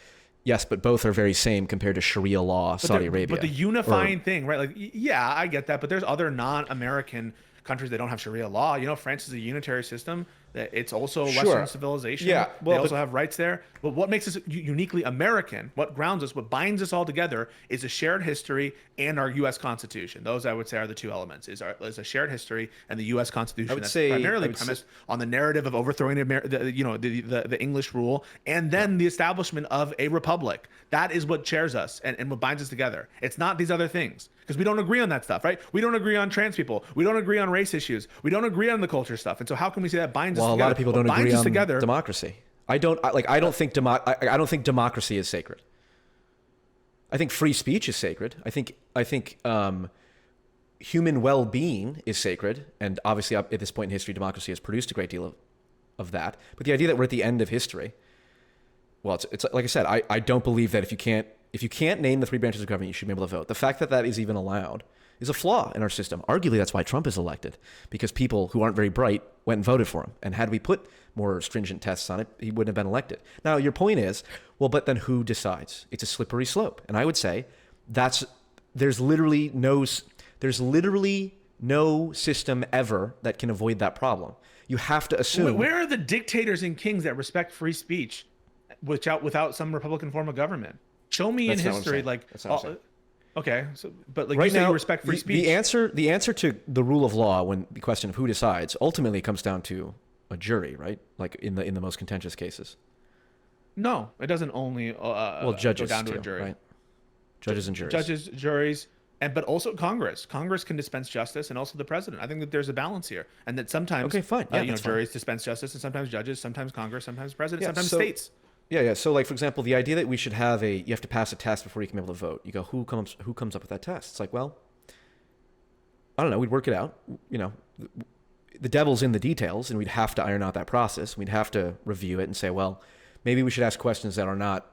yes, but both are very same compared to Sharia law, Saudi Arabia. But the unifying thing, right? Like, I get that, but there's other non-American countries that don't have Sharia law. France is a unitary system. It's also Sure. Western civilization. Yeah, They well, also but have rights there. But what makes us uniquely American, what grounds us, what binds us all together is a shared history and our U.S. Constitution. Those, I would say, are the two elements, is a shared history and the U.S. I Constitution would that's say primarily premised on the narrative of overthrowing the English rule and then the establishment of a republic. That is what shares us and what binds us together. It's not these other things. Because we don't agree on that stuff, right? We don't agree on trans people. We don't agree on race issues. We don't agree on the culture stuff. And so how can we say that binds us well, a together? lot of people What don't agree binds us on together. democracy. I don't think I don't think democracy is sacred. I think free speech is sacred. I think human well-being is sacred, and obviously at this point in history, democracy has produced a great deal of that. But the idea that we're at the end of history, well, it's like I said, I don't believe that if you can't name the three branches of government, you should be able to vote. The fact that that is even allowed is a flaw in our system. Arguably, that's why Trump is elected, because people who aren't very bright went and voted for him. And had we put more stringent tests on it, he wouldn't have been elected. Now, your point is, well, but then who decides? It's a slippery slope. And I would say there's literally no system ever that can avoid that problem. You have to assume. Where are the dictators and kings that respect free speech without some Republican form of government? Show me in history, like, That's not what I'm saying. okay, so but like Right you say, now, you respect free speech. The answer to the rule of law, when the question of who decides, ultimately comes down to a jury, right? Like in the most contentious cases. No, it doesn't only Judges go down to too, a jury. right? Judges and juries. Judges, juries, but also Congress. Congress can dispense justice, and also the president. I think that there's a balance here, and that sometimes Okay, fine. Yeah, that's fine. juries dispense justice, and sometimes judges, sometimes Congress, sometimes president, Yeah, sometimes so- states. Yeah. So, like for example, the idea that we should have you have to pass a test before you can be able to vote. You go, who comes up with that test? It's like, well, I don't know. We'd work it out. You know, the devil's in the details, and we'd have to iron out that process. We'd have to review it and say, well, maybe we should ask questions that are not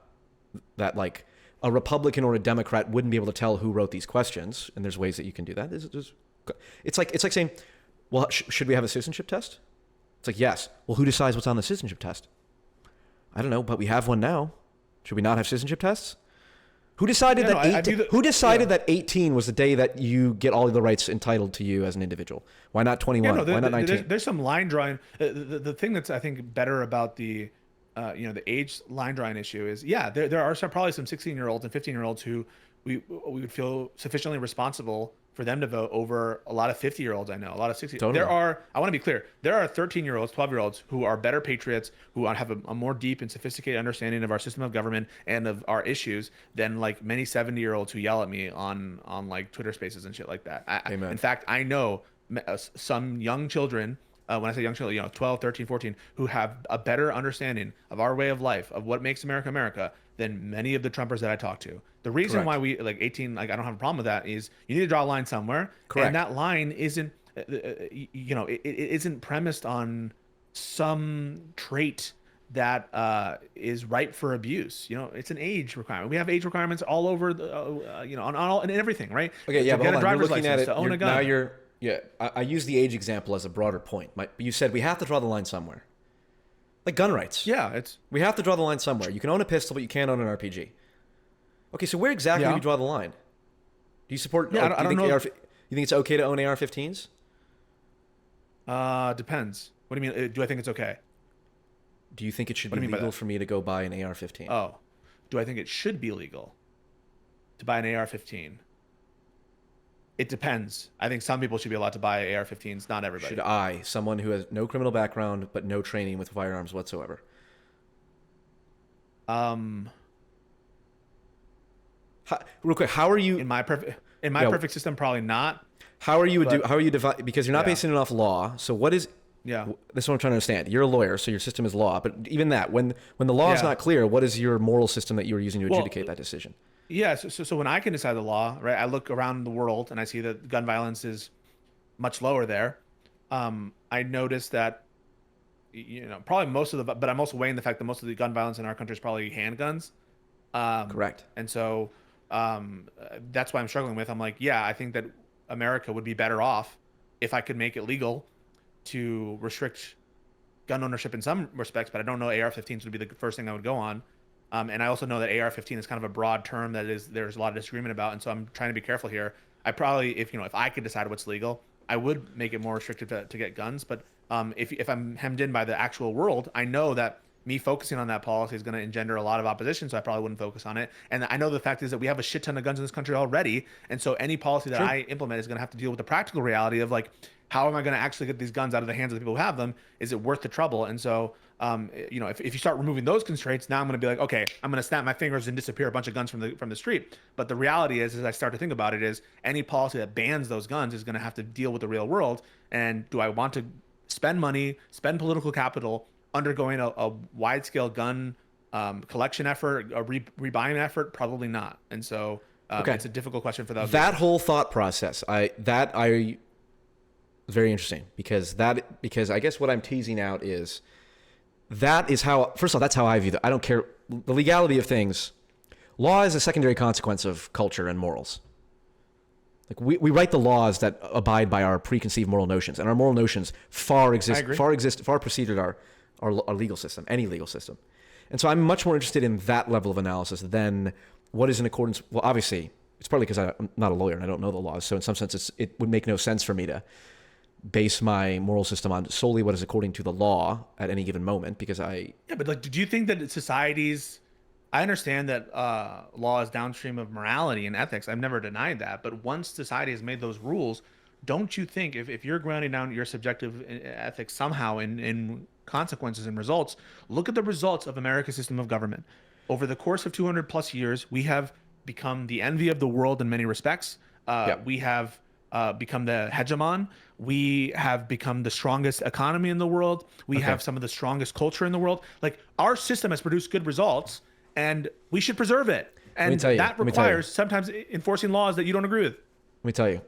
that like a Republican or a Democrat wouldn't be able to tell who wrote these questions. And there's ways that you can do that. It's like saying, well, should we have a citizenship test? It's like, yes. Well, who decides what's on the citizenship test? I don't know, but we have one now. Should we not have citizenship tests? Who decided that 18 was the day that you get all of the rights entitled to you as an individual? Why not 21? Why not 19? There's some line drawing. The thing that's I think better about the the age line drawing issue is there are probably some 16-year-olds and 15-year-olds who we would feel sufficiently responsible for them to vote over a lot of 50-year-olds. I know a lot of 60. Totally. I want to be clear. There are 13-year-olds, 12-year-olds who are better patriots, who have a more deep and sophisticated understanding of our system of government and of our issues than like many 70-year-olds who yell at me on like Twitter Spaces and shit like that. Amen. In fact, I know some young children. When I say young children, 12, 13, 14, who have a better understanding of our way of life, of what makes America America, than many of the Trumpers that I talk to. The reason Correct. why we like 18, like I don't have a problem with that, is you need to draw a line somewhere. Correct. And that line isn't, it isn't premised on some trait that is ripe for abuse. It's an age requirement. We have age requirements all over, on all and everything, right? Okay, yeah, to but get hold a on. You're driver's looking at license, it. to own a gun. Now you're. Yeah, I use the age example as a broader point. You said we have to draw the line somewhere. Like gun rights. Yeah, We have to draw the line somewhere. You can own a pistol, but you can't own an RPG. Okay, so where exactly do we draw the line? Do you support? Yeah, I don't know. You think it's okay to own AR-15s? Depends. What do you mean? Do I think it's okay? Do you think it should What do be you mean by legal that? for me to go buy an AR-15? Oh, do I think it should be legal to buy an AR-15? It depends. I think some people should be allowed to buy AR-15s, not everybody. Should I, someone who has no criminal background but no training with firearms whatsoever? Real quick, how are you? In my perfect system, probably not. How are you? How are you because you're not Yeah. basing it off law. So what is? Yeah. That's what I'm trying to understand. You're a lawyer, so your system is law. But even that, when the law is Yeah. not clear, what is your moral system that you are using to adjudicate that decision? Yeah. So when I can decide the law, right? I look around the world and I see that gun violence is much lower there. I notice that, probably but I'm also weighing the fact that most of the gun violence in our country is probably handguns. Correct. And so that's why I'm struggling with. I'm like, I think that America would be better off if I could make it legal to restrict gun ownership in some respects, but I don't know AR-15s would be the first thing I would go on. And I also know that AR-15 is kind of a broad term there's a lot of disagreement about, and so I'm trying to be careful here. I probably, if I could decide what's legal, I would make it more restrictive to get guns, but if I'm hemmed in by the actual world, I know that me focusing on that policy is going to engender a lot of opposition, so I probably wouldn't focus on it. And I know the fact is that we have a shit ton of guns in this country already, and so any policy that Sure. I implement is going to have to deal with the practical reality of like, how am I going to actually get these guns out of the hands of the people who have them? Is it worth the trouble? And so, if you start removing those constraints, now I'm going to be like, okay, I'm going to snap my fingers and disappear a bunch of guns from the street. But the reality is, as I start to think about it, is any policy that bans those guns is going to have to deal with the real world. And do I want to spend money, spend political capital, undergoing a wide-scale gun collection effort, a rebuying effort? Probably not. And so Okay. it's a difficult question for that. That whole thought process, I was very interesting because I guess what I'm teasing out is that is how, first of all, that's how I view that. I don't care the legality of things. Law is a secondary consequence of culture and morals. Like we write the laws that abide by our preconceived moral notions, and our moral notions far preceded our legal system, any legal system. And so I'm much more interested in that level of analysis than what is in accordance. Well, obviously, it's partly because I'm not a lawyer and I don't know the laws. So in some sense, it would make no sense for me to base my moral system on solely what is according to the law at any given moment, because Yeah, but like, do you think that societies? I understand that law is downstream of morality and ethics. I've never denied that. But once society has made those rules, don't you think if you're grounding down your subjective ethics somehow in consequences and results, look at the results of America's system of government. Over the course of 200 plus years, we have become the envy of the world in many respects. We have become the hegemon. We have become the strongest economy in the world. We have some of the strongest culture in the world. Like, our system has produced good results, and we should preserve it. And that requires sometimes enforcing laws that you don't agree with. Let me tell you,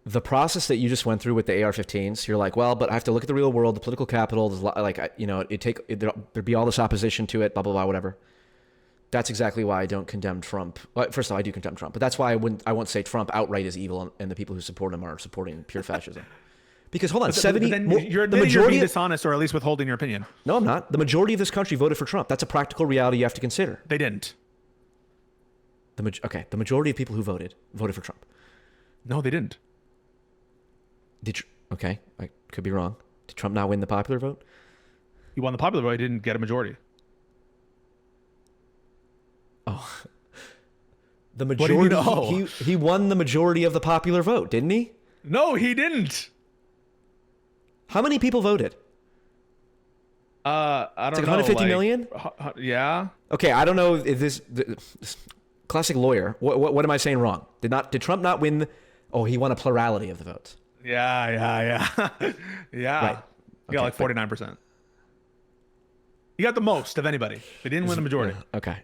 the process that you just went through with the AR-15s, you're like, well, but I have to look at the real world, the political capital. There'd be all this opposition to it, blah, blah, blah, whatever. That's exactly why I don't condemn Trump. Well, first of all, I do condemn Trump, but that's why I won't say Trump outright is evil and the people who support him are supporting pure fascism. Because hold on, you're being dishonest, or at least withholding your opinion. No, I'm not. The majority of this country voted for Trump. That's a practical reality you have to consider. They didn't. The majority of people who voted for Trump. No, they didn't. Okay, I could be wrong. Did Trump not win the popular vote? He won the popular vote. He didn't get a majority. Oh, the majority. He won the majority of the popular vote, didn't he? No, he didn't. How many people voted? I don't know. It's like 150 million? Yeah. Okay, I don't know if this classic lawyer. What am I saying wrong? Did Trump not win? He won a plurality of the votes. Yeah. Yeah. Right. He got like 49%. He got the most of anybody. They didn't win the majority. Okay.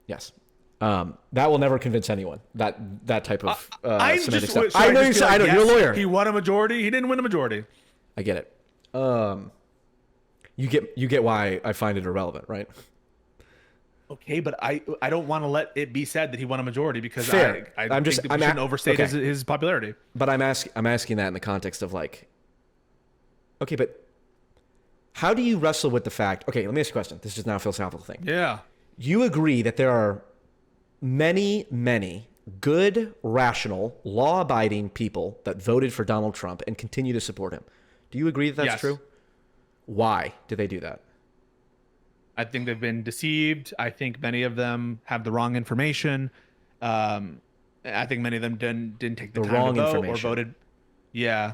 Yes. That will never convince anyone. That type of semantic stuff. I know you're a lawyer. He won a majority. He didn't win a majority. I get it. You get why I find it irrelevant, right? Okay, but I don't want to let it be said that he won a majority, because Fair. I think that we shouldn't overstate his popularity. But I'm asking that in the context of like, okay, but how do you wrestle with the fact? Okay, let me ask you a question. This is now a philosophical thing. Yeah. You agree that there are many, many good, rational, law-abiding people that voted for Donald Trump and continue to support him. Do you agree that that's true? Why did they do that? I think they've been deceived. I think many of them have the wrong information. I think many of them didn't take the time to vote or voted. Yeah.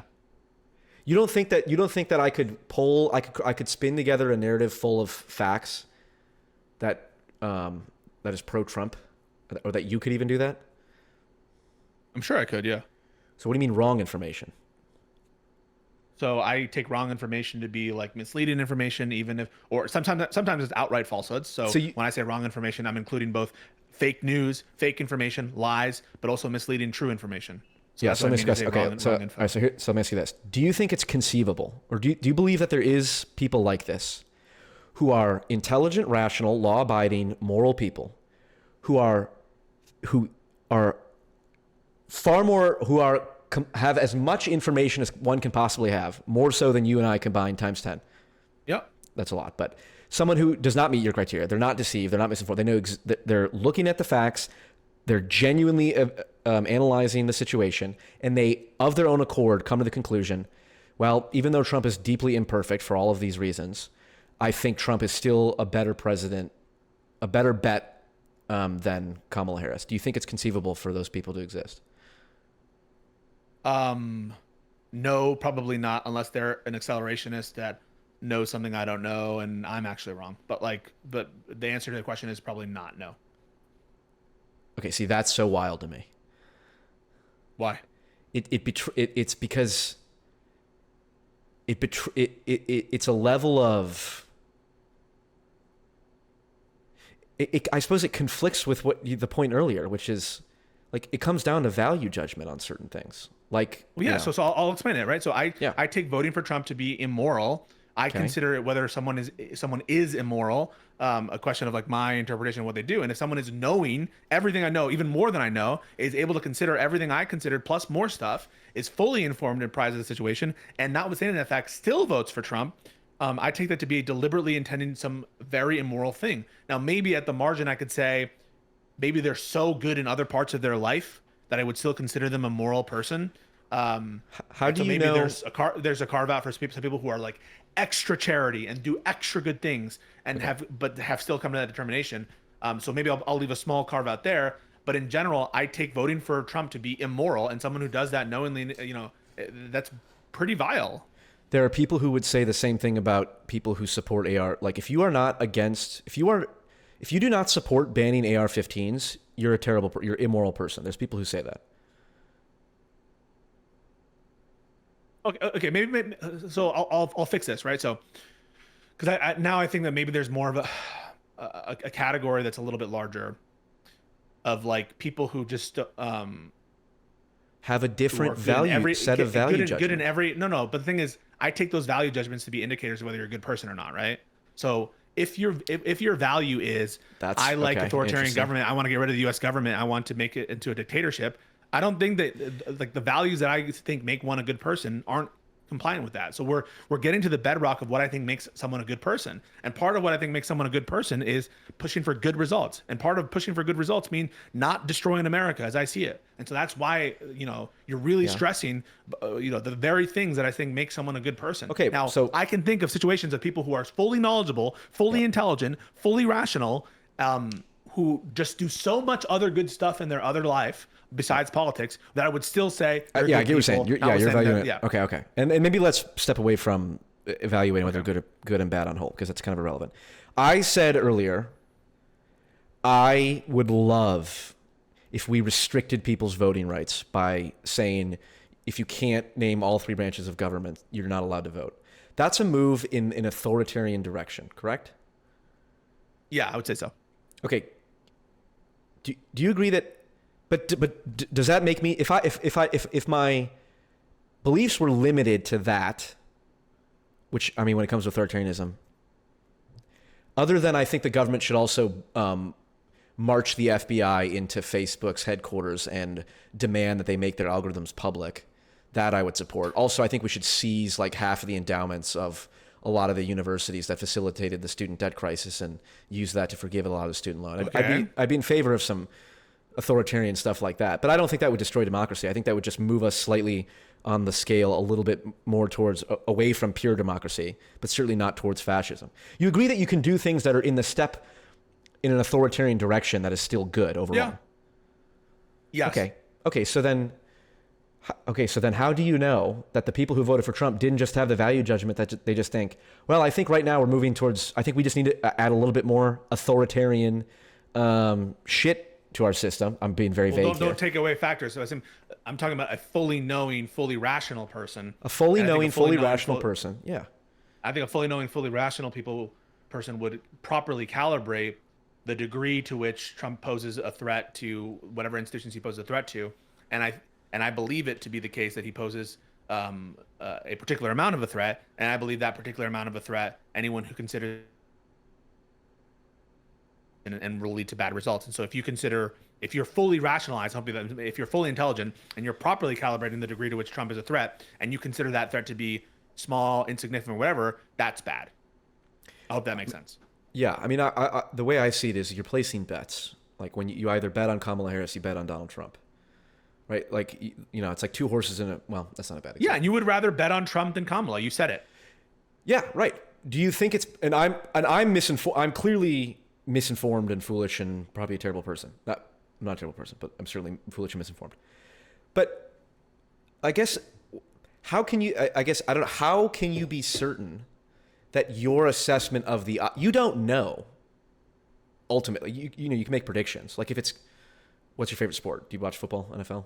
You don't think that I could spin together a narrative full of facts that is pro-Trump, or that you could even do that? I'm sure I could, yeah. So what do you mean wrong information? So I take wrong information to be like misleading information, even if, or sometimes it's outright falsehoods. So when I say wrong information, I'm including both fake news, fake information, lies, but also misleading true information. So yeah. So let me ask you this: do you think it's conceivable, or do you believe that there is people like this, who are intelligent, rational, law-abiding, moral people, who are far more, have as much information as one can possibly have, more so than you and I combined times 10. Yep. That's a lot. But someone who does not meet your criteria, they're not deceived, they're not misinformed, they know they're looking at the facts, they're genuinely analyzing the situation, and they, of their own accord, come to the conclusion, well, even though Trump is deeply imperfect for all of these reasons, I think Trump is still a better president, a better bet than Kamala Harris. Do you think it's conceivable for those people to exist? No, probably not, unless they're an accelerationist that knows something I don't know and I'm actually wrong. But the answer to the question is probably not no. Okay, see, that's so wild to me. Why? It's because it's a level of I suppose it conflicts with the point earlier, which is like it comes down to value judgment on certain things. Like, Well, yeah. So I'll explain it, right? So Yeah. I take voting for Trump to be immoral. I Okay. consider it whether someone is immoral, a question of like my interpretation of what they do. And if someone is knowing everything I know, even more than I know, is able to consider everything I considered plus more stuff, is fully informed and apprised of the situation, and notwithstanding that fact, still votes for Trump. I take that to be deliberately intending some very immoral thing. Now, maybe at the margin, I could say maybe they're so good in other parts of their life that I would still consider them a moral person. How And do so you maybe know? there's a carve out for some people who are like extra charity and do extra good things and have still come to that determination. So maybe I'll leave a small carve out there. But in general, I take voting for Trump to be immoral, and someone who does that knowingly, that's pretty vile. There are people who would say the same thing about people who support AR. Like, if you are not against, if you do not support banning AR-15s, you're you're immoral person. There's people who say that. Okay, maybe so I'll fix this, right? So, because now I think that maybe there's more of a category that's a little bit larger of like people who just Have a who are different good in value set of value good judgment. in every no. But the thing is, I take those value judgments to be indicators of whether you're a good person or not, right? So if your value is I like okay, authoritarian interesting. government, I want to get rid of the U.S. government, I want to make it into a dictatorship. I don't think that like the values that I think make one a good person aren't compliant with that. So we're getting to the bedrock of what I think makes someone a good person. And part of what I think makes someone a good person is pushing for good results. And part of pushing for good results mean not destroying America as I see it. And so that's why, you're really Yeah. stressing, the very things that I think make someone a good person. Okay, Now, so- I can think of situations of people who are fully knowledgeable, fully intelligent, fully rational, who just do so much other good stuff in their other life besides politics that I would still say, they're Yeah, I good get what you're saying. people, You're notwithstanding evaluating that- it. Okay. And maybe let's step away from evaluating whether good and bad on whole, because that's kind of irrelevant. I said earlier, I would love if we restricted people's voting rights by saying if you can't name all three branches of government, you're not allowed to vote. That's a move in an authoritarian direction, correct? Yeah, I would say so. Okay. Do you agree that? But does that make me if my beliefs were limited to that, which I mean when it comes to authoritarianism, other than I think the government should also march the FBI into Facebook's headquarters and demand that they make their algorithms public, that I would support. Also, I think we should seize like half of the endowments of a lot of the universities that facilitated the student debt crisis and use that to forgive a lot of the student loan. Okay. I'd be in favor of some authoritarian stuff like that, but I don't think that would destroy democracy. I think that would just move us slightly on the scale a little bit more towards away from pure democracy, but certainly not towards fascism. You agree that you can do things that are in the step in an authoritarian direction that is still good overall? Yeah. Yes. Okay. So then how do you know that the people who voted for Trump didn't just have the value judgment that they just think, well, I think right now we're moving towards, I think we just need to add a little bit more authoritarian shit to our system. I'm being very vague here. Don't take away factors. So I'm talking about a fully knowing, fully rational person. A fully And I think knowing, a fully fully knowing, rational full- person. Yeah. I think a fully knowing, fully rational person would properly calibrate the degree to which Trump poses a threat to whatever institutions he poses a threat to, and I believe it to be the case that he poses a particular amount of a threat, and I believe that particular amount of a threat, anyone who considers and will lead to bad results. And so if you're fully rationalized, if you're fully intelligent and you're properly calibrating the degree to which Trump is a threat, and you consider that threat to be small, insignificant, whatever, that's bad. I hope that makes sense. Yeah. I mean, I the way I see it is you're placing bets. Like when you either bet on Kamala Harris, you bet on Donald Trump. right? Like it's like two horses in a. Well, that's not a bad example. Yeah, and you would rather bet on Trump than Kamala. You said it. Yeah, right. Do you think it's I'm misinformed? I'm clearly misinformed and foolish and probably a terrible person. I'm not a terrible person, but I'm certainly foolish and misinformed. But I guess how can you? I guess I don't know. How can you be certain that your assessment of you don't know? Ultimately, you can make predictions. Like if it's, what's your favorite sport? Do you watch football, NFL?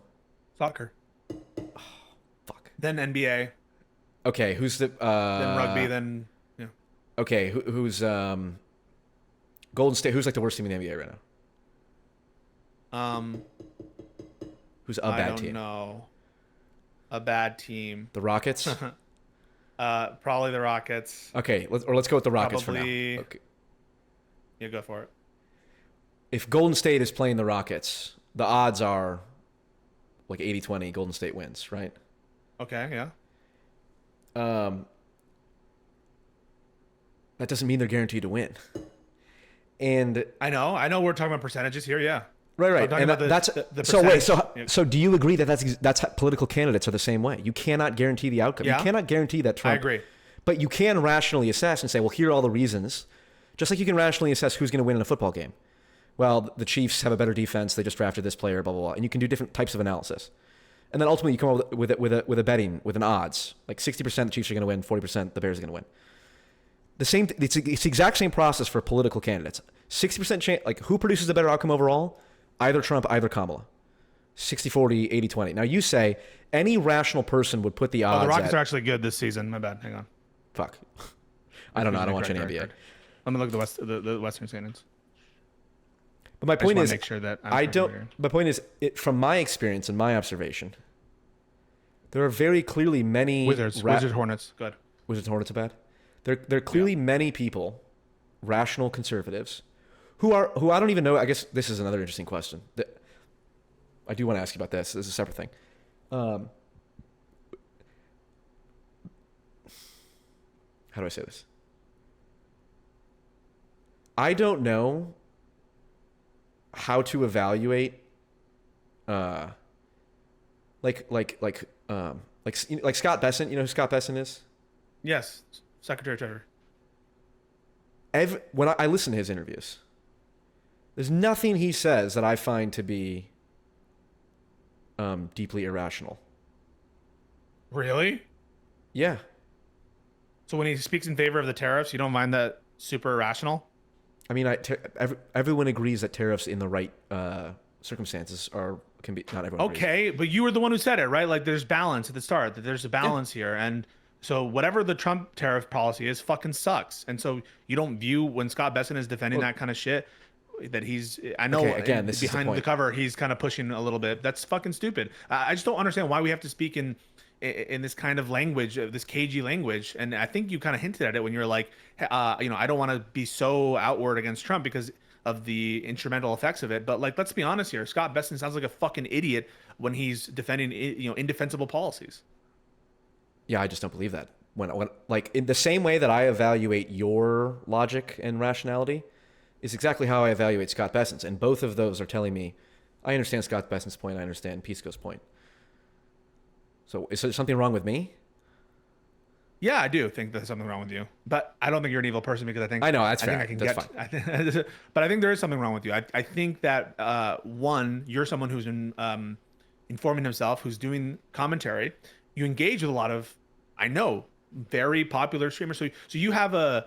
Soccer. Oh, fuck. Then NBA. Okay, who's the? Then rugby. Then yeah. Okay, who's Golden State? Who's like the worst team in the NBA right now? Who's a bad team? I don't know. A bad team. The Rockets. Probably the Rockets. Okay, let's go with the Rockets for now. Okay. Yeah, go for it. If Golden State is playing the Rockets, the odds are like 80-20 Golden State wins, right? Okay, yeah. That doesn't mean they're guaranteed to win. And I know we're talking about percentages here, yeah. Right. And that's the so wait, so do you agree that that's how political candidates are the same way? You cannot guarantee the outcome. Yeah. You cannot guarantee that Trump. I agree. But you can rationally assess and say, well, here are all the reasons. Just like you can rationally assess who's going to win in a football game. Well, the Chiefs have a better defense. They just drafted this player, blah, blah, blah. And you can do different types of analysis. And then ultimately you come up with a betting, with an odds. Like 60% the Chiefs are going to win, 40% the Bears are going to win. It's the exact same process for political candidates. 60% chance, like who produces the better outcome overall? Either Trump, either Kamala. 60-40, 80-20. Now you say any rational person would put the odds. The Rockets are actually good this season. My bad. Hang on. Fuck. I don't know. I don't watch any NBA. Let me look at the Western standings. But my point is, make sure that my point is, from my experience and my observation, there are very clearly many Wizards Hornets. Good. Wizards Hornets are bad. There are clearly many people, rational conservatives, who I don't even know. I guess this is another interesting question. I do want to ask you about this. This is a separate thing. How do I say this? I don't know how to evaluate, like Scott Bessent. You know who Scott Bessent is? Yes, Secretary Treasurer. When I listen to his interviews, there's nothing he says that I find to be deeply irrational. Really? Yeah. So when he speaks in favor of the tariffs, you don't find that super irrational? I mean, everyone agrees that tariffs in the right circumstances can be. Not everyone. Okay, agrees. but you were the one who said it, right? Like there's balance at the start. That there's a balance here, and so whatever the Trump tariff policy is, fucking sucks. And so you don't view when Scott Bessent is defending that kind of shit that he's. I know. Okay, again, this behind the cover, he's kind of pushing a little bit. That's fucking stupid. I just don't understand why we have to speak in this kind of language, this cagey language. And I think you kind of hinted at it when you were like, I don't want to be so outward against Trump because of the instrumental effects of it. But like, let's be honest here. Scott Bessent sounds like a fucking idiot when he's defending, indefensible policies. Yeah, I just don't believe that. When like in the same way that I evaluate your logic and rationality is exactly how I evaluate Scott Bessent's. And both of those are telling me, I understand Scott Bessent's point. I understand Pisco's point. So is there something wrong with me? Yeah, I do think there's something wrong with you, but I don't think you're an evil person because I know that's fair. Fine. But I think there is something wrong with you. I think that one, you're someone who's been informing himself, who's doing commentary. You engage with a lot of, I know, very popular streamers. So you have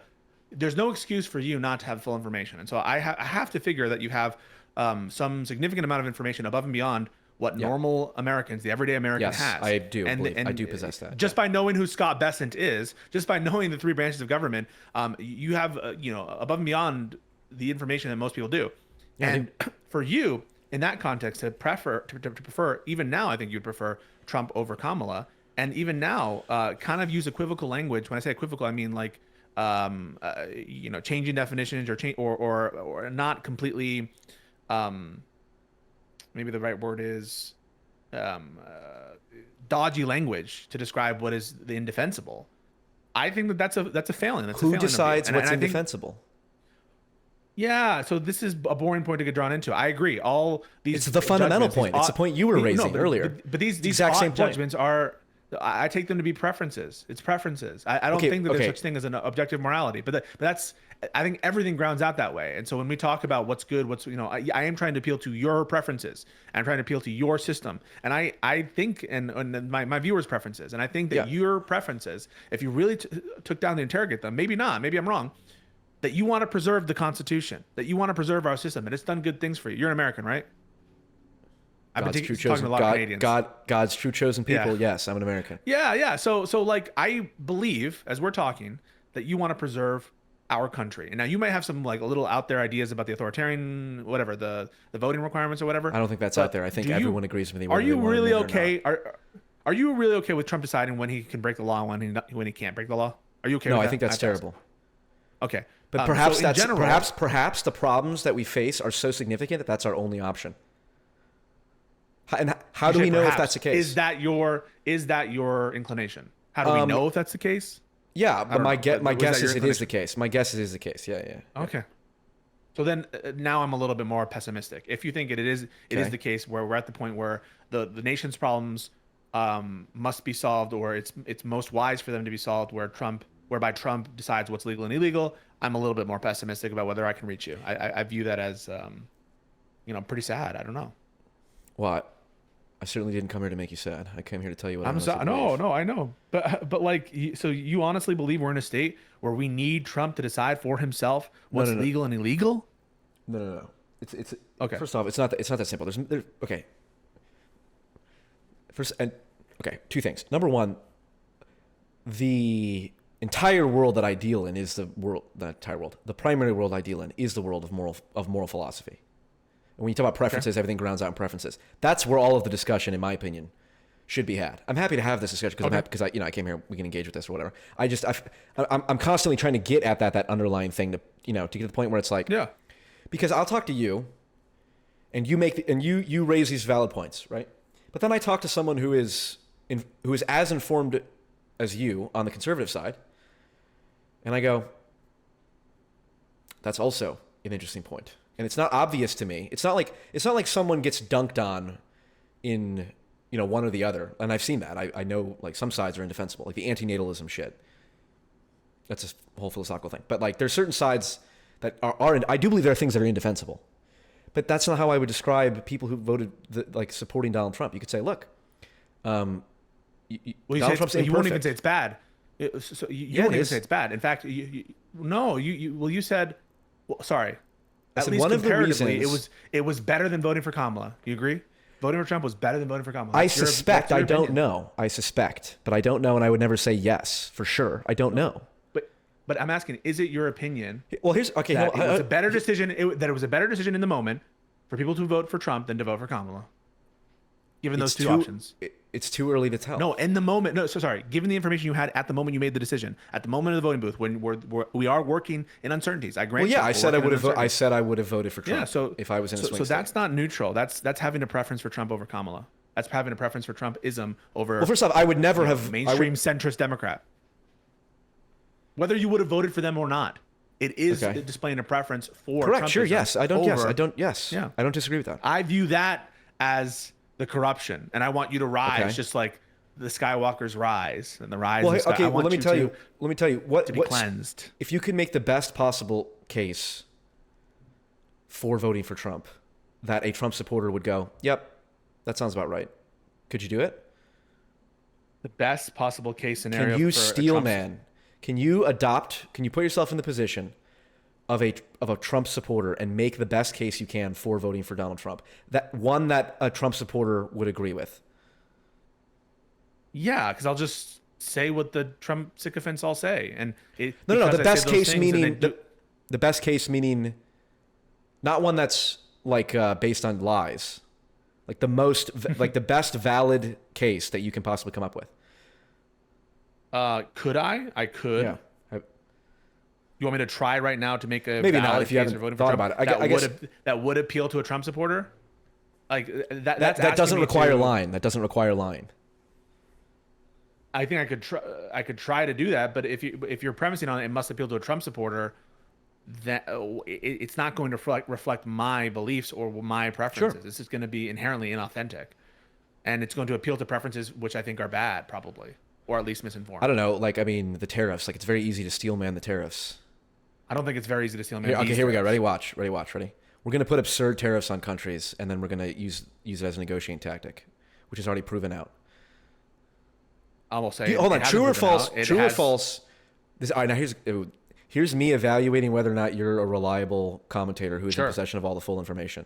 there's no excuse for you not to have full information. And so I have to figure that you have some significant amount of information above and beyond what normal Americans, the everyday American has. I do. I do possess that. Just by knowing who Scott Bessent is, just by knowing the three branches of government, you have, above and beyond the information that most people do. Yeah, and for you, in that context, to prefer, even now, I think you'd prefer Trump over Kamala. And even now, kind of use equivocal language. When I say equivocal, I mean like, changing definitions or not completely, maybe the right word is dodgy language to describe what is the indefensible. I think that's a failing. Who decides what's indefensible? Yeah, so this is a boring point to get drawn into. I agree. All these It's the fundamental judgments, point. It's the point you were raising earlier. But these exact ought same point. judgments are. I take them to be preferences. It's preferences. I don't think that there's such thing as an objective morality. But that's. I think everything grounds out that way. And so when we talk about what's good, I am trying to appeal to your preferences. I'm trying to appeal to your system. And I think, and my viewers' preferences. And I think that your preferences, if you really took down to interrogate them, maybe not, maybe I'm wrong, that you want to preserve the Constitution, that you want to preserve our system, and it's done good things for you. You're an American, right? God's true chosen. God's true chosen people. Yeah. Yes, I'm an American. Yeah. So like I believe, as we're talking, that you want to preserve our country. And now you might have some like a little out there ideas about the authoritarian, whatever, the voting requirements or whatever. I don't think that's out there. I think everyone agrees with me. Are you really okay? Are you really okay with Trump deciding when he can break the law and when he can't break the law? Are you okay? No, with I that? think that's terrible. Okay. But perhaps perhaps the problems that we face are so significant that that's our only option. And how do we know if that's the case? Is that your inclination? How do we know if that's the case? Yeah, but my guess is it is the case. My guess is the case. Yeah. Okay. So then now I'm a little bit more pessimistic. If you think it is the case where we're at the point where the nation's problems must be solved, or it's most wise for them to be solved whereby Trump decides what's legal and illegal, I'm a little bit more pessimistic about whether I can reach you. I view that as pretty sad. I don't know. Well, I certainly didn't come here to make you sad. I came here to tell you what I'm sorry. No, I know. But like, so you honestly believe we're in a state where we need Trump to decide for himself what's legal and illegal? No. It's okay. First off, it's not that simple. Okay. Two things. Number one, the entire world that I deal in is the primary world I deal in is the world of moral philosophy. And when you talk about preferences, everything grounds out in preferences. That's where all of the discussion, in my opinion, should be had. I'm happy to have this discussion because I came here. We can engage with this or whatever. I'm constantly trying to get at that underlying thing to get to the point where it's like, yeah, because I'll talk to you, and you raise these valid points, right? But then I talk to someone who is as informed as you on the conservative side, and I go, that's also an interesting point. And it's not obvious to me. It's not like someone gets dunked on in one or the other. And I've seen that. I know like some sides are indefensible, like the antinatalism shit. That's a whole philosophical thing. But like there's certain sides that are I do believe there are things that are indefensible. But that's not how I would describe people who voted supporting Donald Trump. You could say, look, Donald Trump's imperfect. You won't even say it's bad. You won't even say it's bad. In fact, you said, well, sorry. At least comparatively, it was better than voting for Kamala. You agree? Voting for Trump was better than voting for Kamala. I suspect. I don't know. I suspect, but I don't know, and I would never say yes for sure. I don't know. But I'm asking, is it your opinion? Well, here's okay. That it was a better decision. That it was a better decision in the moment for people to vote for Trump than to vote for Kamala. Given those two options. It's too early to tell. No, in the moment. No, so sorry. Given the information you had at the moment you made the decision, at the moment of the voting booth, when we are working in uncertainties. I grant. Well, yeah, I said I would have voted for Trump. Yeah, so if I was in a swing so state. that's not neutral. That's having a preference for Trump over Kamala. That's having a preference for Trumpism over. Well, first off, I would never have mainstream centrist Democrat. Whether you would have voted for them or not, it is displaying a preference for. Correct. Trumpism Sure. Yes. I don't. Yes. I don't. Yes. Yeah. I don't disagree with that. I view that as the corruption, and I want you to rise just like the Skywalker's rise and the rise. Well, let me tell you what to be cleansed. If you could make the best possible case for voting for Trump, that a Trump supporter would go, "Yep, that sounds about right." Could you do it? The best possible case scenario. Can you steel man? Can you put yourself in the position of a Trump supporter and make the best case you can for voting for Donald Trump? That a Trump supporter would agree with. Yeah, because I'll just say what the Trump sycophants all say, and the best case meaning the best case meaning not one that's like based on lies, like the best valid case that you can possibly come up with. Could I? I could. Yeah. You want me to try right now to make a maybe not if you haven't thought about it. I guess that would appeal to a Trump supporter. Like that doesn't require line. That doesn't require line. I think I could try to do that, but if you're premising on it must appeal to a Trump supporter, that it's not going to reflect my beliefs or my preferences. Sure. This is going to be inherently inauthentic, and it's going to appeal to preferences which I think are bad, probably, or at least misinformed. I don't know. Like, I mean, the tariffs. Like, it's very easy to steel man the tariffs. I don't think it's very easy to steal. Here we go. Ready, watch. Ready, watch. Ready. We're going to put absurd tariffs on countries, and then we're going to use it as a negotiating tactic, which is already proven out. I will say. Hold on. True or false? True or false? This. All right. Now here's me evaluating whether or not you're a reliable commentator who is in possession of all the full information.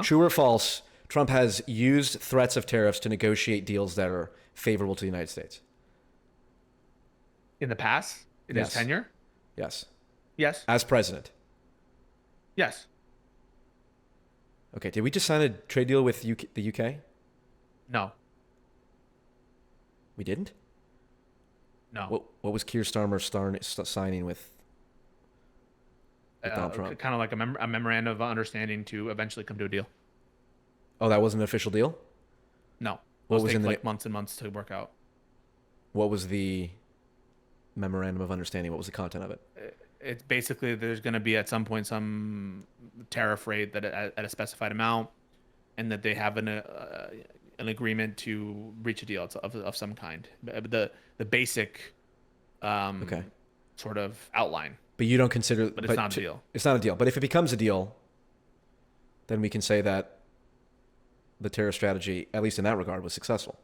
True or false? Trump has used threats of tariffs to negotiate deals that are favorable to the United States. In the past, in his tenure. Yes. Yes. As president. Yes. Okay. Did we just sign a trade deal with the UK? No. We didn't? No. What was Keir Starmer signing with Donald Trump? Kind of like a memorandum of understanding to eventually come to a deal. Oh, that wasn't an official deal? No. What was take in like months and months to work out. What was the memorandum of understanding? What was the content of it? It's basically there's going to be at some point some tariff rate that at a specified amount, and that they have an agreement to reach a deal of some kind. The basic sort of outline. But you don't consider. But it's not a deal. It's not a deal. But if it becomes a deal, then we can say that the tariff strategy, at least in that regard, was successful.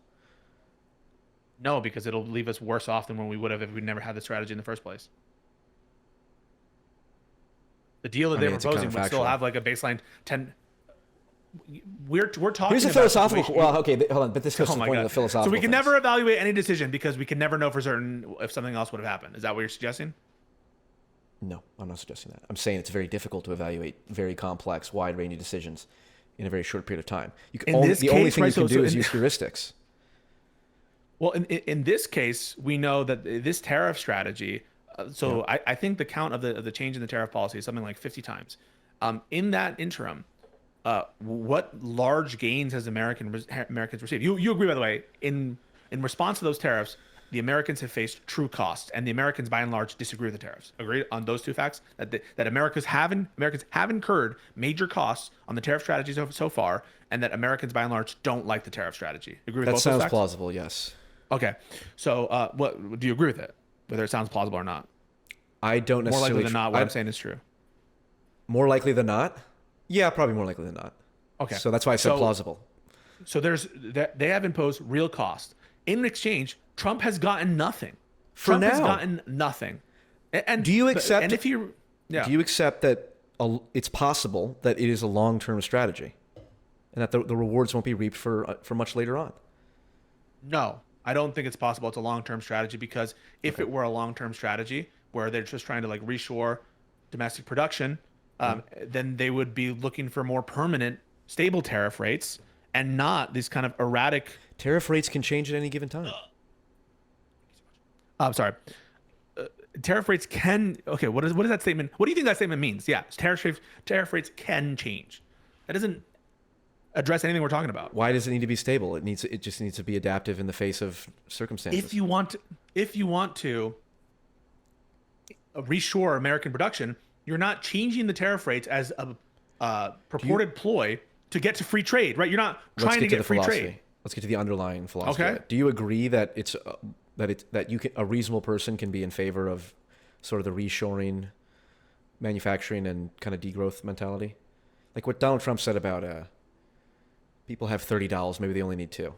No, because it'll leave us worse off than when we would have if we never had the strategy in the first place. The deal that they're proposing would still have like a baseline 10. We're talking. Here's a philosophical. Well, okay, hold on, but this goes to the point of the philosophical. So we can things. never evaluate any decision because we can never know for certain if something else would have happened. Is that what you're suggesting? No, I'm not suggesting that. I'm saying it's very difficult to evaluate very complex, wide-ranging decisions in a very short period of time. The only thing you can do is use heuristics. Well, in this case, we know that this tariff strategy. I think the count of the change in the tariff policy is something like 50 times. In that interim, what large gains has Americans received? You agree, by the way, in response to those tariffs, the Americans have faced true costs, and the Americans, by and large, disagree with the tariffs. Agree on those two facts that Americans have incurred major costs on the tariff strategy so far, and that Americans, by and large, don't like the tariff strategy. Agree with that both those facts? Sounds plausible. Yes. Okay, so what do you agree with it? Whether it sounds plausible or not? I don't necessarily. More likely than not, what I'm saying is true. More likely than not? Yeah, probably more likely than not. Okay. So that's why I said plausible. So they have imposed real cost. In exchange, Trump has gotten nothing. Trump has gotten nothing. And do you accept? And if you, do you accept that it's possible that it is a long-term strategy, and that the rewards won't be reaped for much later on? No, I don't think it's possible. It's a long-term strategy because if it were a long-term strategy where they're just trying to like reshore domestic production, then they would be looking for more permanent, stable tariff rates and not these kind of erratic. Tariff rates can change at any given time. I'm sorry. Tariff rates can. Okay, what is that statement? What do you think that statement means? Yeah, tariff rates can change. That doesn't address anything we're talking about. Why does it need to be stable? It just needs to be adaptive in the face of circumstances. If you want to reshore American production, you're not changing the tariff rates as a purported ploy to get to free trade, right? You're not trying to get free trade. Let's get to the underlying philosophy. Okay. Do you agree that a reasonable person can be in favor of sort of the reshoring, manufacturing, and kind of degrowth mentality, like what Donald Trump said about people have $30, maybe they only need $2.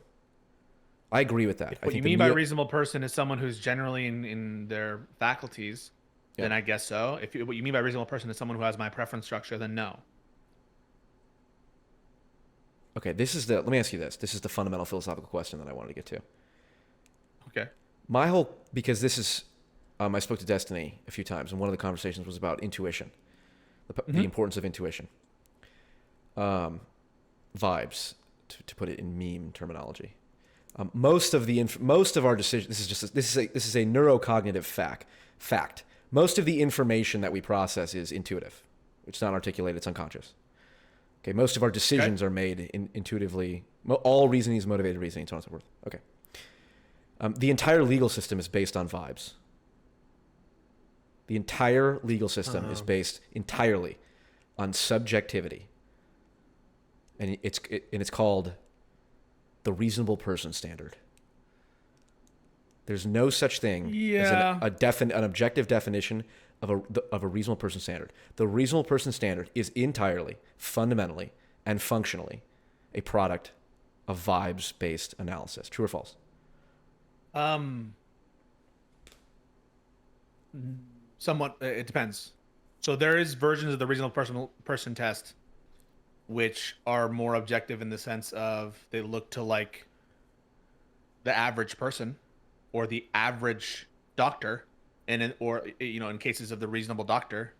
I agree with that. What you mean by reasonable person is someone who's generally in their faculties. Then I guess so. What you mean by reasonable person is someone who has my preference structure, then no. Okay, let me ask you this. This is the fundamental philosophical question that I wanted to get to. Okay. Because this is, I spoke to Destiny a few times, and one of the conversations was about intuition, the importance of intuition. Vibes, to put it in meme terminology. Most of our decisions, this is a neurocognitive fact. Most of the information that we process is intuitive. It's not articulated, it's unconscious. Okay, most of our decisions are made intuitively. All reasoning is motivated reasoning, so on and so forth. Okay. The entire legal system is based on vibes. The entire legal system is based entirely on subjectivity, and it's called the reasonable person standard. There's no such thing as an objective definition of a reasonable person standard. The reasonable person standard is entirely, fundamentally, and functionally a product of vibes-based analysis. True or false? Somewhat. It depends. So there is versions of the reasonable person test which are more objective in the sense of they look to like the average person or the average doctor, or in cases of the reasonable doctor,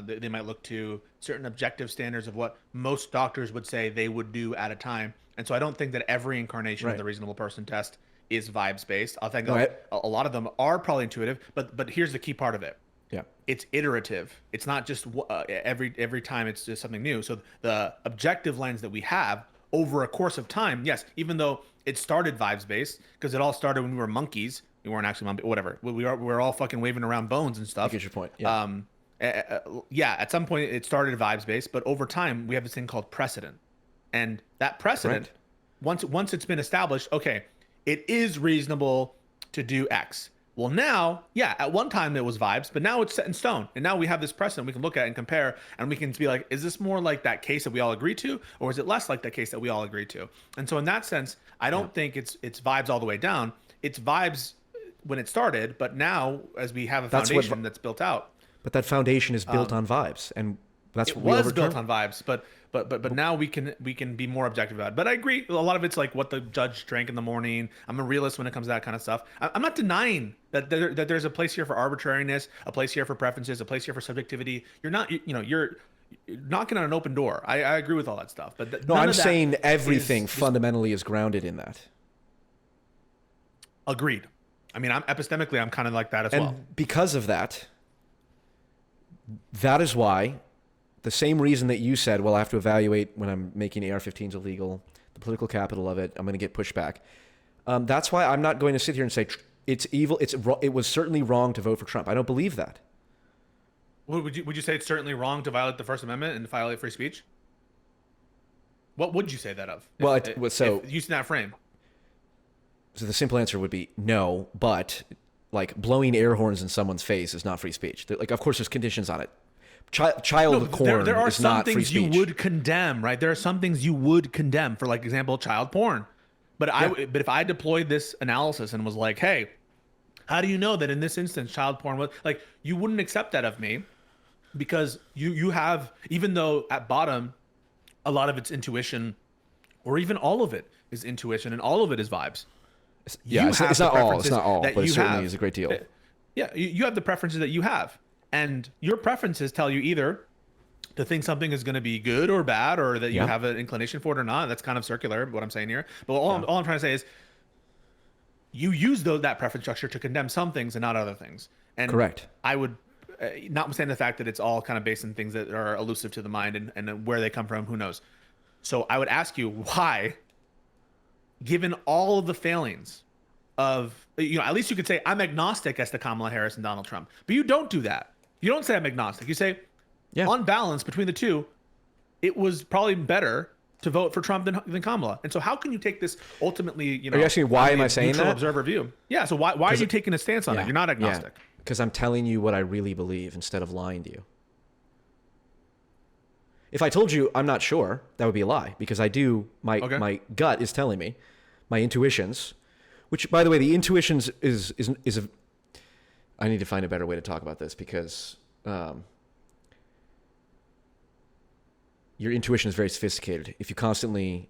they might look to certain objective standards of what most doctors would say they would do at a time. And so I don't think that every incarnation of the reasonable person test is vibes based. I think a lot of them are probably intuitive, but here's the key part of it. Yeah, it's iterative. It's not just every time it's just something new. So the objective lens that we have over a course of time, yes, even though it started vibes based, because it all started when we were monkeys. We weren't actually monkeys, whatever. We're all fucking waving around bones and stuff. I get your point. Yeah. At some point it started vibes based, but over time we have this thing called precedent, and that precedent, once it's been established, okay, it is reasonable to do X. Well, now, at one time it was vibes, but now it's set in stone. And now we have this precedent we can look at and compare, and we can be like, is this more like that case that we all agree to, or is it less like that case that we all agree to? And so in that sense, I don't think it's vibes all the way down. It's vibes when it started, but now as we have a foundation that's built out. But that foundation is built on vibes, and that's what it was built on vibes, but now we can be more objective about it. But I agree, a lot of it's like what the judge drank in the morning. I'm a realist when it comes to that kind of stuff. I'm not denying that there's a place here for arbitrariness, a place here for preferences, a place here for subjectivity. You're knocking on an open door. I agree with all that stuff, but no, I'm saying everything fundamentally is grounded in that. Agreed. I mean, I'm epistemically, I'm kind of like that as well. And because of that, that is why the same reason that you said, well, I have to evaluate when I'm making AR-15s illegal, the political capital of it, I'm going to get pushed back. That's why I'm not going to sit here and say it's evil. It was certainly wrong to vote for Trump. I don't believe that. Would you say it's certainly wrong to violate the First Amendment and violate free speech? What would you say that of? If using that frame. So the simple answer would be no, but like blowing air horns in someone's face is not free speech. Like, of course, there's conditions on it. Child porn there are is some not free things speech. you would condemn, right? There are some things you would condemn, for like example, child porn. But but if I deployed this analysis and was like, hey, how do you know that in this instance child porn was like, you wouldn't accept that of me, because you have, even though at bottom a lot of it's intuition, or even all of it is intuition and all of it is vibes. It's not all, but it certainly is a great deal. Yeah, you have the preferences that you have. And your preferences tell you either to think something is going to be good or bad, or that you have an inclination for it or not. That's kind of circular, what I'm saying here. But all I'm trying to say is you use that preference structure to condemn some things and not other things. And correct. I would, notwithstanding the fact that it's all kind of based on things that are elusive to the mind and where they come from, who knows. So I would ask you why, given all of the failings of, at least you could say I'm agnostic as to Kamala Harris and Donald Trump, but you don't do that. You don't say I'm agnostic. You say, on balance between the two, it was probably better to vote for Trump than Kamala. And so how can you take this ultimately, Are you asking why am I saying that? Observer view. Yeah. So why are you taking a stance on it? You're not agnostic. Because I'm telling you what I really believe instead of lying to you. If I told you I'm not sure, that would be a lie, because I do. My gut is telling me, my intuitions, which, by the way, the intuitions is a. I need to find a better way to talk about this, because your intuition is very sophisticated. If you constantly,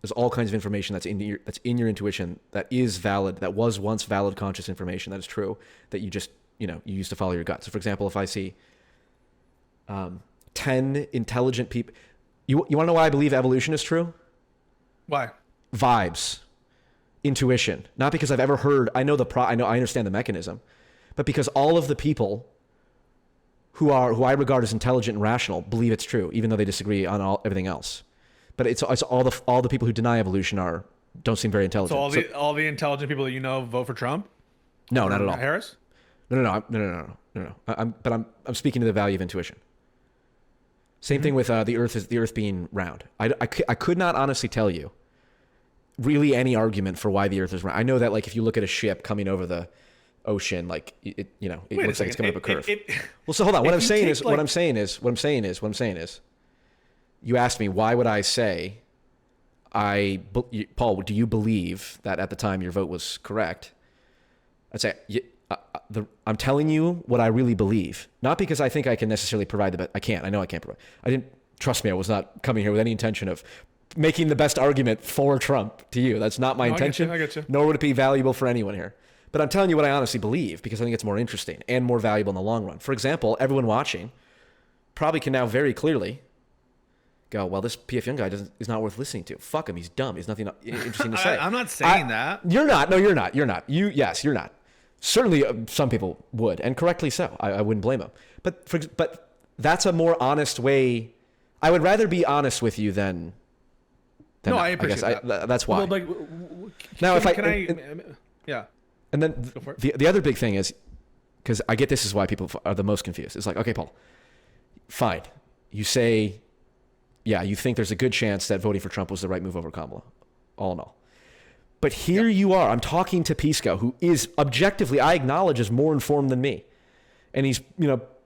there's all kinds of information that's in your intuition that is valid, that was once valid conscious information that is true, that you just you used to follow your gut. So, for example, if I see 10 intelligent people, you want to know why I believe evolution is true? Why? Vibes, intuition. Not because I've ever heard. I understand the mechanism. But because all of the people who I regard as intelligent and rational believe it's true, even though they disagree on everything else. But it's all the people who deny evolution don't seem very intelligent. So all the intelligent people that vote for Trump? No, not at all. Harris? No. I'm speaking to the value of intuition. Same thing with the Earth being round. I could not honestly tell you really any argument for why the Earth is round. I know that like if you look at a ship coming over the ocean, like it looks like it's coming up a curve. Well, so hold on. What I'm saying is, you asked me why would I say, Paul, do you believe that at the time your vote was correct? I'd say I'm telling you what I really believe, not because I think I can necessarily provide the best. I can't. I know I can't provide. I didn't trust me. I was not coming here with any intention of making the best argument for Trump to you. That's not my intention. I get you. Nor would it be valuable for anyone here. But I'm telling you what I honestly believe because I think it's more interesting and more valuable in the long run. For example, everyone watching probably can now very clearly go, well, this PF Young guy is not worth listening to. Fuck him. He's dumb. He's nothing interesting to say. I'm not saying that. You're not. No, you're not. You're not. Yes, you're not. Certainly, some people would, and correctly so. I wouldn't blame them. But that's a more honest way. I would rather be honest with you than no, not. I appreciate that. That's why. Well, like, now, yeah. And then the other big thing is, because I get this is why people are the most confused. It's like, okay, Paul, fine. You say, yeah, you think there's a good chance that voting for Trump was the right move over Kamala, all in all. But here you are. I'm talking to Pisco, who is objectively, I acknowledge, is more informed than me. And he's,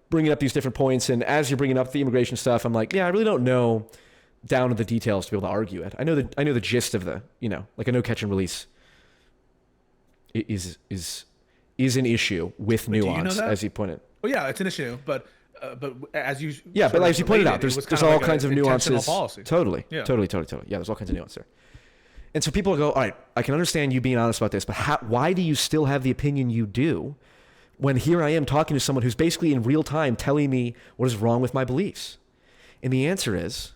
bringing up these different points. And as you're bringing up the immigration stuff, I'm like, yeah, I really don't know down to the details to be able to argue it. I know the gist of the, like a no catch and release is an issue with nuance, as you pointed. Well, yeah, it's an issue, but as you but as you pointed out, there's all kinds of nuances. Policy. Totally. Yeah, there's all kinds of nuance there. And so people go, all right, I can understand you being honest about this, but why do you still have the opinion you do when here I am talking to someone who's basically in real time telling me what is wrong with my beliefs? And the answer is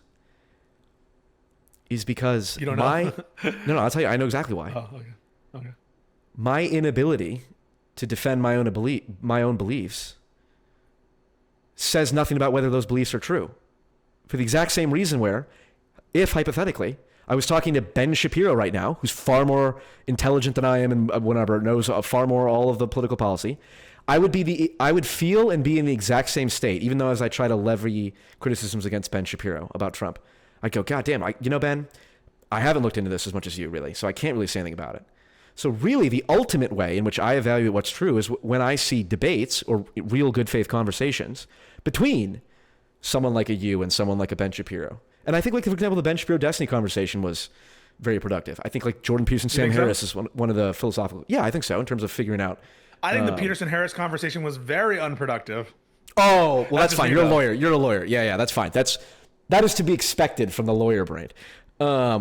because you don't know? No, I'll tell you, I know exactly why. Oh, okay. My inability to defend my own beliefs says nothing about whether those beliefs are true. For the exact same reason where, if hypothetically, I was talking to Ben Shapiro right now, who's far more intelligent than I am and whatever, knows far more all of the political policy, I would feel and be in the exact same state, even though as I try to levy criticisms against Ben Shapiro about Trump, I'd go, God damn, Ben, I haven't looked into this as much as you really, so I can't really say anything about it. So really the ultimate way in which I evaluate what's true is when I see debates or real good faith conversations between someone like a you and someone like a Ben Shapiro. And I think, like, for example, the Ben Shapiro Destiny conversation was very productive. I think, like, Jordan Peterson, Sam Harris is one of the philosophical. Yeah, I think so, in terms of figuring out. I think the Peterson-Harris conversation was very unproductive. Oh, well, that's fine. You're a lawyer. Yeah, that's fine. That is to be expected from the lawyer brain,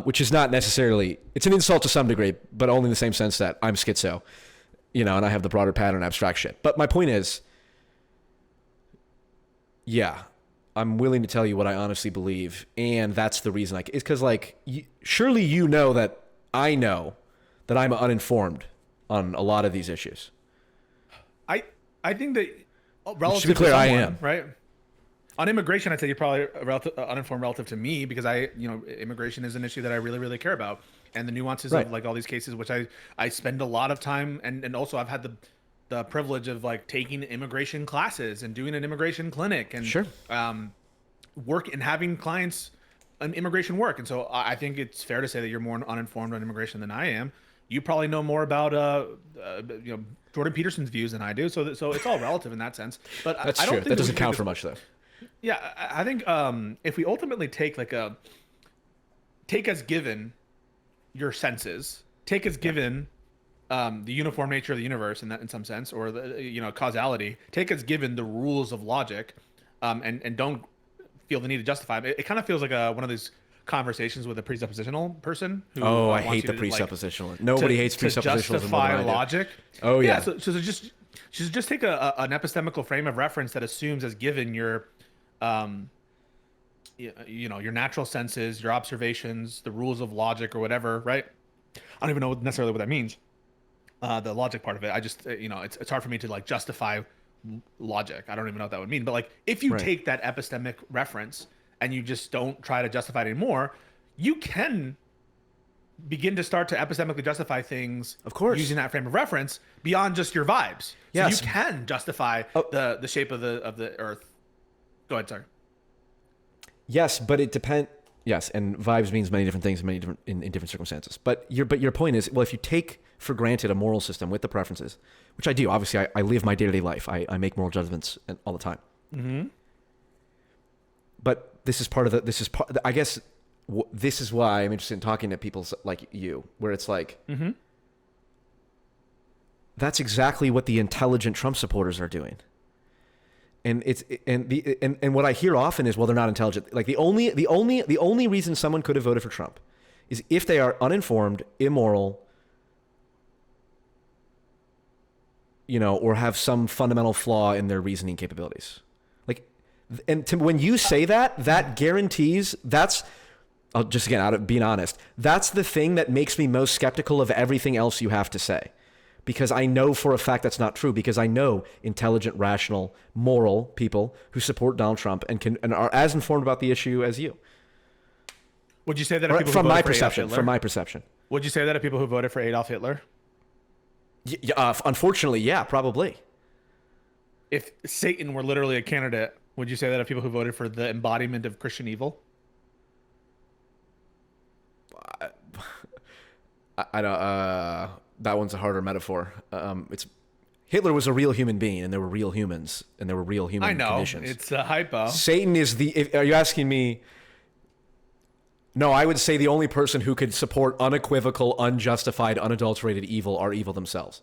which is not necessarily. It's an insult to some degree, but only in the same sense that I'm schizo, and I have the broader pattern abstract shit. But my point is, yeah, I'm willing to tell you what I honestly believe, and that's the reason it's because, like, surely you know that I know that I'm uninformed on a lot of these issues. I think that relative to be clear, I am. Right? On immigration, I'd say you're probably uninformed relative to me because immigration is an issue that I really, really care about, and the nuances of like all these cases, which I spend a lot of time, and also I've had the privilege of like taking immigration classes and doing an immigration clinic and work and having clients on immigration work. And so I think it's fair to say that you're more uninformed on immigration than I am. You probably know more about Jordan Peterson's views than I do. So it's all relative in that sense. But that's I don't true. think that doesn't count for much though. Yeah, I think if we ultimately take take as given your senses, take as given the uniform nature of the universe in some sense, or the causality, take as given the rules of logic, and don't feel the need to justify them. It kind of feels like one of these conversations with a presuppositional person. Who, I hate the presuppositional. Nobody hates presuppositionals. To justify logic. Oh yeah. So just take an epistemical frame of reference that assumes as given your your natural senses, your observations, the rules of logic or whatever, right? I don't even know necessarily what that means. The logic part of it. I just, it's hard for me to like justify logic. I don't even know what that would mean. But like, if you take that epistemic reference and you just don't try to justify it anymore, you can begin to start to epistemically justify things, Of course. using that frame of reference beyond just your vibes. So Yes. you can justify the shape of the earth. Go ahead, sorry. Yes, but it depends. Yes, and vibes means many different things, in different circumstances. But your point is, well, if you take for granted a moral system with the preferences, which I do, obviously, I live my day-to-day life. I make moral judgments all the time. Mm-hmm. But this is part of the. This is part. I guess this is why I'm interested in talking to people like you, where it's like, Mm-hmm. that's exactly what the intelligent Trump supporters are doing. And and what I hear often is, well, they're not intelligent. Like the only reason someone could have voted for Trump is if they are uninformed, immoral, or have some fundamental flaw in their reasoning capabilities. Like, and when you say that, that guarantees just again, out of being honest, that's the thing that makes me most skeptical of everything else you have to say. Because I know for a fact that's not true, because I know intelligent, rational, moral people who support Donald Trump and are as informed about the issue as you. Would you say that of people From who my voted for Adolf perception, Hitler? from my perception. Would you say that of people who voted for Adolf Hitler? Unfortunately, yeah, probably. If Satan were literally a candidate, would you say that of people who voted for the embodiment of Christian evil? I don't. That one's a harder metaphor. It's Hitler was a real human being, and there were real humans, and there were real human I know conditions. it's a hypo. Satan is are you asking me? No, I would say the only person who could support unequivocal, unjustified, unadulterated evil are evil themselves.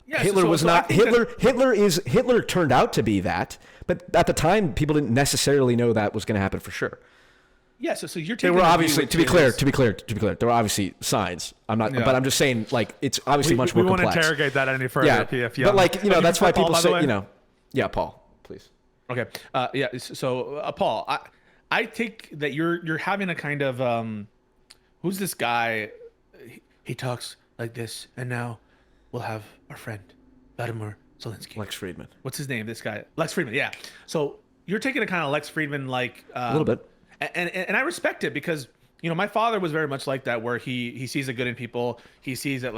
Yes, Hitler was so not. Hitler turned out to be that, but at the time, people didn't necessarily know that was going to happen for sure. Yeah, so you're There taking were a view obviously, which to be is- clear, there were obviously signs. I'm not, Yeah. but I'm just saying, like, it's obviously much more we complex. won't interrogate that any further. Yeah, PF but like, Young. Oh, that's why Paul, people by the say, way? yeah, Paul, please. Okay. Yeah. So, Paul, I take that you're having a kind of who's this guy? He talks like this, and now we'll have our friend Vladimir Zelensky. Lex Friedman. What's his name? This guy, Lex Friedman. Yeah. So you're taking a kind of Lex Friedman like A little bit. and I respect it because my father was very much like that, where he sees the good in people. He sees that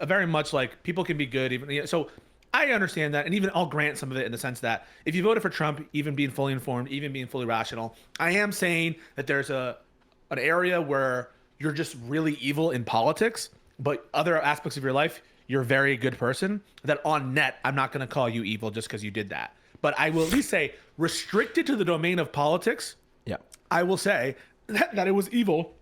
very much like people can be good even. So I understand that, and even I'll grant some of it in the sense that if you voted for Trump, even being fully informed, even being fully rational, I am saying that there's an area where you're just really evil in politics, but other aspects of your life, you're a very good person. That on net, I'm not going to call you evil just because you did that. But I will at least say, restricted to the domain of politics, Yeah. I will say that it was evil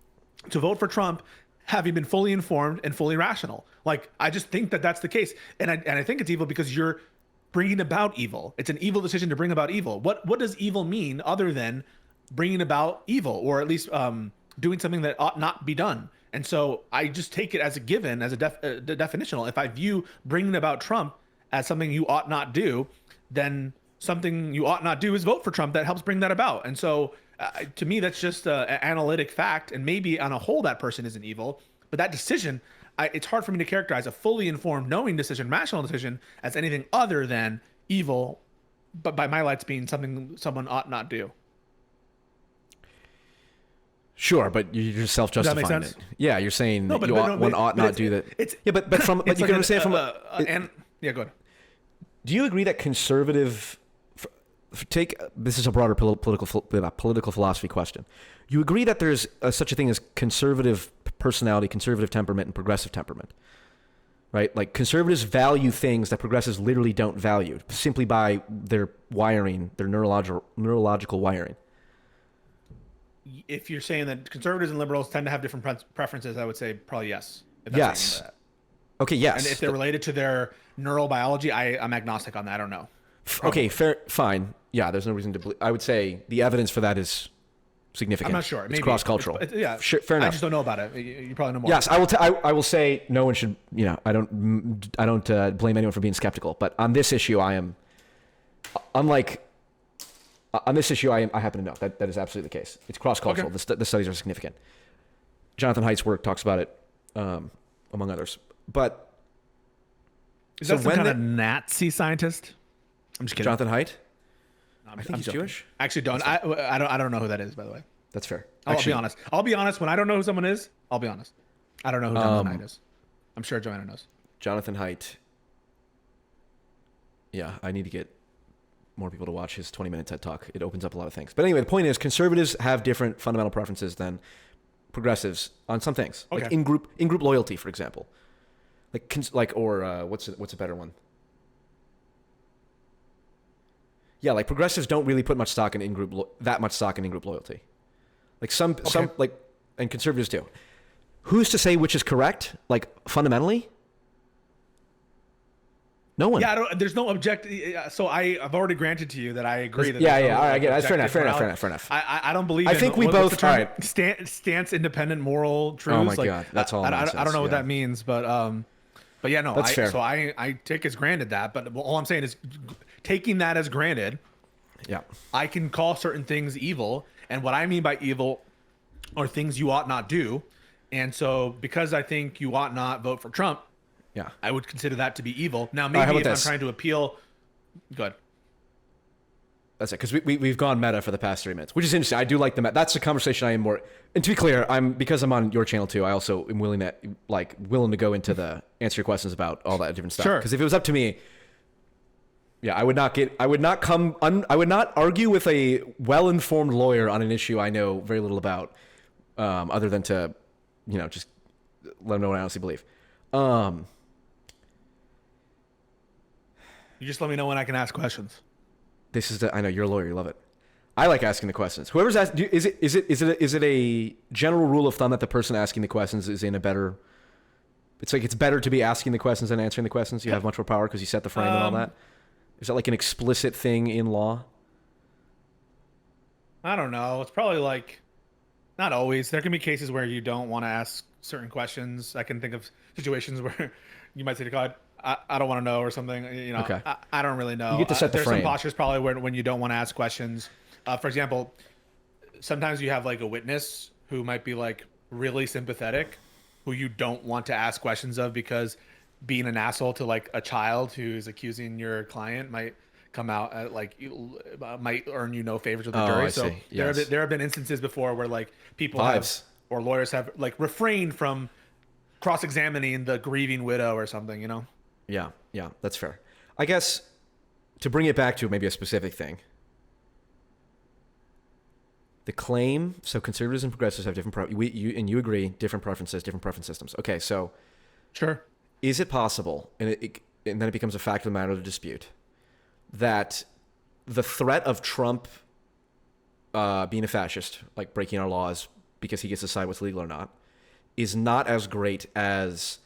to vote for Trump, having been fully informed and fully rational. Like, I just think that that's the case. And I think it's evil because you're bringing about evil. It's an evil decision to bring about evil. What does evil mean other than bringing about evil, or at least doing something that ought not be done? And so I just take it as a given, as a definitional. If I view bringing about Trump as something you ought not do, then something you ought not do is vote for Trump that helps bring that about. And so to me, that's just an analytic fact. And maybe on a whole, that person isn't evil. But that decision, it's hard for me to characterize a fully informed, knowing decision, rational decision as anything other than evil, but by my lights being something someone ought not do. Sure, but you're just self-justifying Does that make it. sense? Yeah, you're saying No, that but one ought not do that. It's but from but it's you like can understand from yeah, go ahead. Do you agree that conservative take this is a broader political philosophy question? You agree that there's such a thing as conservative personality, conservative temperament, and progressive temperament, right? Like conservatives value things that progressives literally don't value simply by their wiring, their neurological wiring. If you're saying that conservatives and liberals tend to have different preferences, I would say probably yes. If that's what you mean Yes. by that. Okay. Yes. And if they're related to their neurobiology, I'm agnostic on that. I don't know. Okay. Fair. Fine. Yeah. There's no reason to believe. I would say the evidence for that is significant. I'm not sure. Maybe. It's cross-cultural. Yeah. Sure, fair enough. I just don't know about it. You probably know more. Yes, I will. I will say no one should. I don't blame anyone for being skeptical. But on this issue, I am. Unlike. On this issue, I happen to know that is absolutely the case. It's cross-cultural. Okay. The studies are significant. Jonathan Haidt's work talks about it, among others. But Is so that some when kind of Nazi scientist? I'm just kidding. Jonathan Haidt, No, I think he's joking. Jewish. I actually don't. I don't know who that is, by the way. That's fair. I'll Actually, be honest. I'll be honest. When I don't know who someone is, I'll be honest. I don't know who Jonathan Knight is. I'm sure Joanna knows. Jonathan Haidt. Yeah, I need to get more people to watch his 20-minute TED Talk. It opens up a lot of things. But anyway, the point is conservatives have different fundamental preferences than progressives on some things. Okay. Like in-group loyalty, for example. What's a better one? Yeah, like progressives don't really put much stock in in-group loyalty. Like some and conservatives do. Who's to say which is correct? Like fundamentally? No one. Yeah, there's no objective. So I've already granted to you that I agree that. Yeah. No, All right, I get it. That's fair enough. I don't believe. I think we both. All right. Stance independent moral truths. Oh my god, that's all. I don't know what that means, but yeah, no. That's fair. So I take as granted that, but all I'm saying is taking that as granted. Yeah. I can call certain things evil, and what I mean by evil are things you ought not do, and so because I think you ought not vote for Trump. Yeah, I would consider that to be evil. Now, maybe if I'm trying to appeal, good. That's it, because we've gone meta for the past 3 minutes, which is interesting. I do like the meta. That's a conversation I am more. And to be clear, because I'm on your channel too. I also am willing to go into the answer your questions about all that different stuff. Sure. Because if it was up to me, yeah, I would not argue with a well-informed lawyer on an issue I know very little about, other than to, just let them know what I honestly believe. You just let me know when I can ask questions. I know you're a lawyer. You love it. I like asking the questions. Whoever's asking, is it a general rule of thumb that the person asking the questions is in a better? It's like it's better to be asking the questions than answering the questions. You have much more power because you set the frame and all that. Is that like an explicit thing in law? I don't know. It's probably like, not always. There can be cases where you don't want to ask certain questions. I can think of situations where you might say to God, I don't want to know or something. Okay. I don't really know. You get to set the frame. There's some postures probably when you don't want to ask questions. For example, sometimes you have like a witness who might be like really sympathetic, who you don't want to ask questions of because being an asshole to like a child who's accusing your client might come out might earn you no favors with the jury. So there have been instances before where like people or lawyers have like refrained from cross-examining the grieving widow or something, Yeah, that's fair. I guess to bring it back to maybe a specific thing, the claim. So conservatives and progressives have different. You agree, different preferences, different preference systems. Okay, so sure. Is it possible, and then it becomes a fact of the matter of dispute, that the threat of Trump being a fascist, like breaking our laws because he gets to decide what's legal or not, is not as great as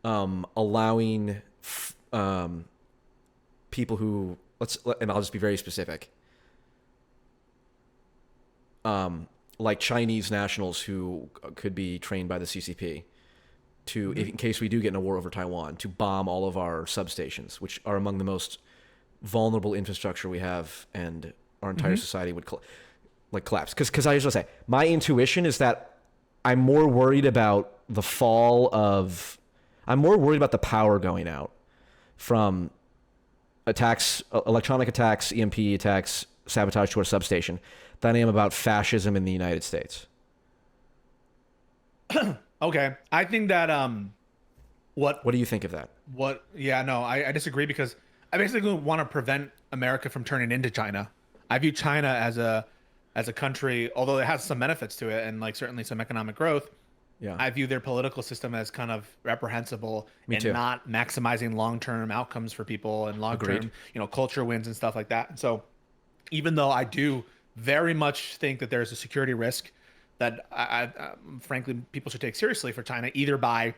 allowing people who and I'll just be very specific, like Chinese nationals who could be trained by the CCP to, in case we do get in a war over Taiwan, to bomb all of our substations, which are among the most vulnerable infrastructure we have, and our entire society would collapse. Because I just want to say, my intuition is that I'm more worried about the power going out from attacks, electronic attacks, EMP attacks, sabotage to our substation, than I am about fascism in the United States. Okay. I think that, what do you think of that? I disagree because I basically want to prevent America from turning into China. I view China as a country, although it has some benefits to it and like certainly some economic growth. Yeah. I view their political system as kind of reprehensible and not maximizing long-term outcomes for people and long-term, culture wins and stuff like that. And so even though I do very much think that there's a security risk that I frankly people should take seriously for China, either by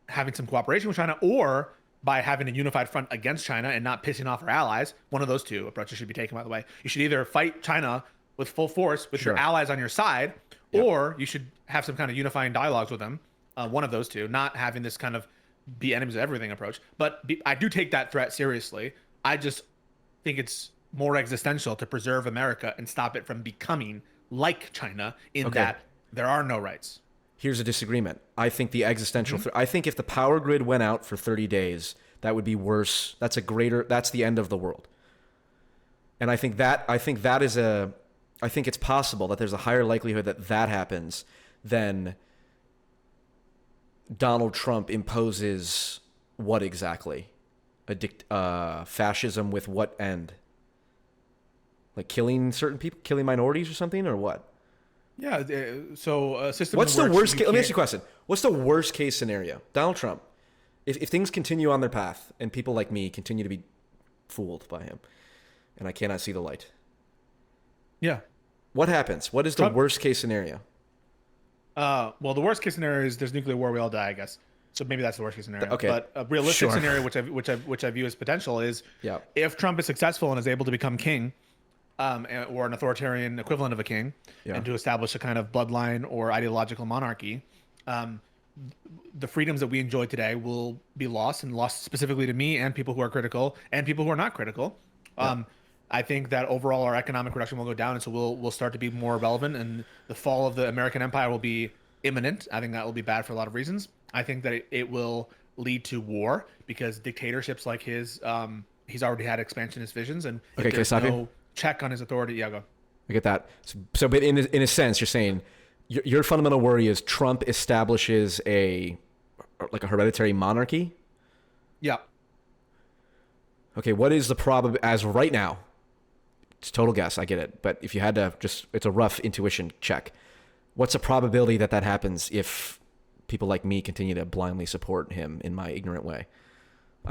having some cooperation with China or by having a unified front against China and not pissing off our allies. One of those two approaches should be taken, by the way. You should either fight China with full force with your allies on your side, or you should have some kind of unifying dialogues with them. One of those two, not having this kind of be enemies of everything approach. But I do take that threat seriously. I just think it's more existential to preserve America and stop it from becoming like China in that there are no rights. Here's a disagreement. I think the existential I think if the power grid went out for 30 days, that would be worse. That's the end of the world. And I think it's possible that there's a higher likelihood that happens than Donald Trump imposes what exactly? Fascism with what end? Like killing certain people, killing minorities or something, or what? Yeah. So a system. What's the works, worst you case? Let me ask can't- you a question. What's the worst case scenario? Donald Trump, if things continue on their path and people like me continue to be fooled by him and I cannot see the light, Yeah. what happens? What is the Trump- worst case scenario? Well, the worst case scenario is there's nuclear war, we all die, I guess. So maybe that's the worst case scenario. Okay. But a realistic Sure. scenario, which I view as potential, is Yeah. if Trump is successful and is able to become king, or an authoritarian equivalent of a king, Yeah. and to establish a kind of bloodline or ideological monarchy, the freedoms that we enjoy today will be lost, and lost specifically to me and people who are critical and people who are not critical. I think that overall our economic production will go down, and so we'll start to be more relevant, and the fall of the American empire will be imminent. I think that will be bad for a lot of reasons. I think that it will lead to war because dictatorships like his, he's already had expansionist visions, and if Okay, can I there's stop you? no check on his authority, yeah, go. I get that. So but in a sense, you're saying your fundamental worry is Trump establishes a hereditary monarchy. Yeah. Okay, what is the as right now? It's a total guess. I get it, but if you had to it's a rough intuition check. What's the probability that happens if people like me continue to blindly support him in my ignorant way?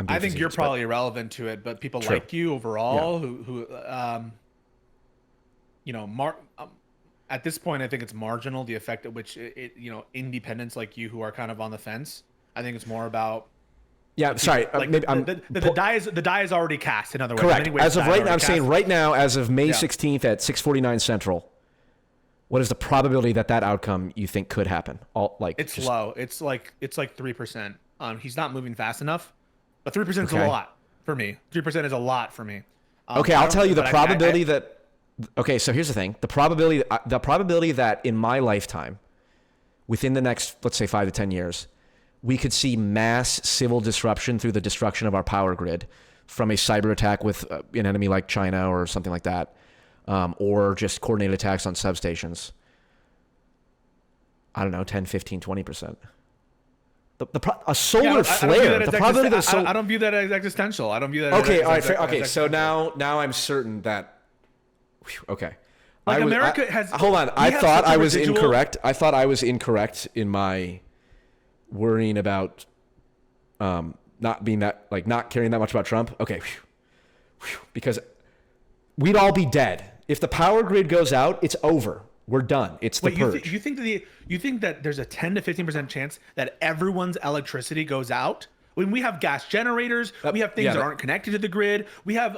I think you're probably irrelevant to it, but people True. like you overall, Yeah. who at this point, I think it's marginal the effect at which independents like you who are kind of on the fence. I think it's more about Sorry. like Maybe the die is already cast. In other words, correct. In many ways, As the of die is right now, already I'm saying cast. right now, as of May 16th at 6:49 Central, what is the probability that outcome you think could happen? It's low. It's like 3%. He's not moving fast enough, but 3% is Okay. a lot for me. 3% is a lot for me. Okay, I'll tell you the but probability that. Okay, so here's the thing: the probability that in my lifetime, within the next, let's say, 5 to 10 years, we could see mass civil disruption through the destruction of our power grid from a cyber attack with an enemy like China or something like that, or just coordinated attacks on substations. I don't know, 10, 15, 20%. A solar flare. The probability that I don't view that as existential. I don't view that. Okay, as, all right, as, fair. as Okay, so existential. now I'm certain that. Okay. Like America has. Hold on. we I have thought such a I was residual- incorrect. I thought I was incorrect in my worrying about not being that not caring that much about Trump. Okay. Because we'd all be dead. If the power grid goes out, it's over. We're done. It's the Wait, purge. you think that there's a 10 to 15% chance that everyone's electricity goes out? When we have gas generators, we have things that aren't connected to the grid. We have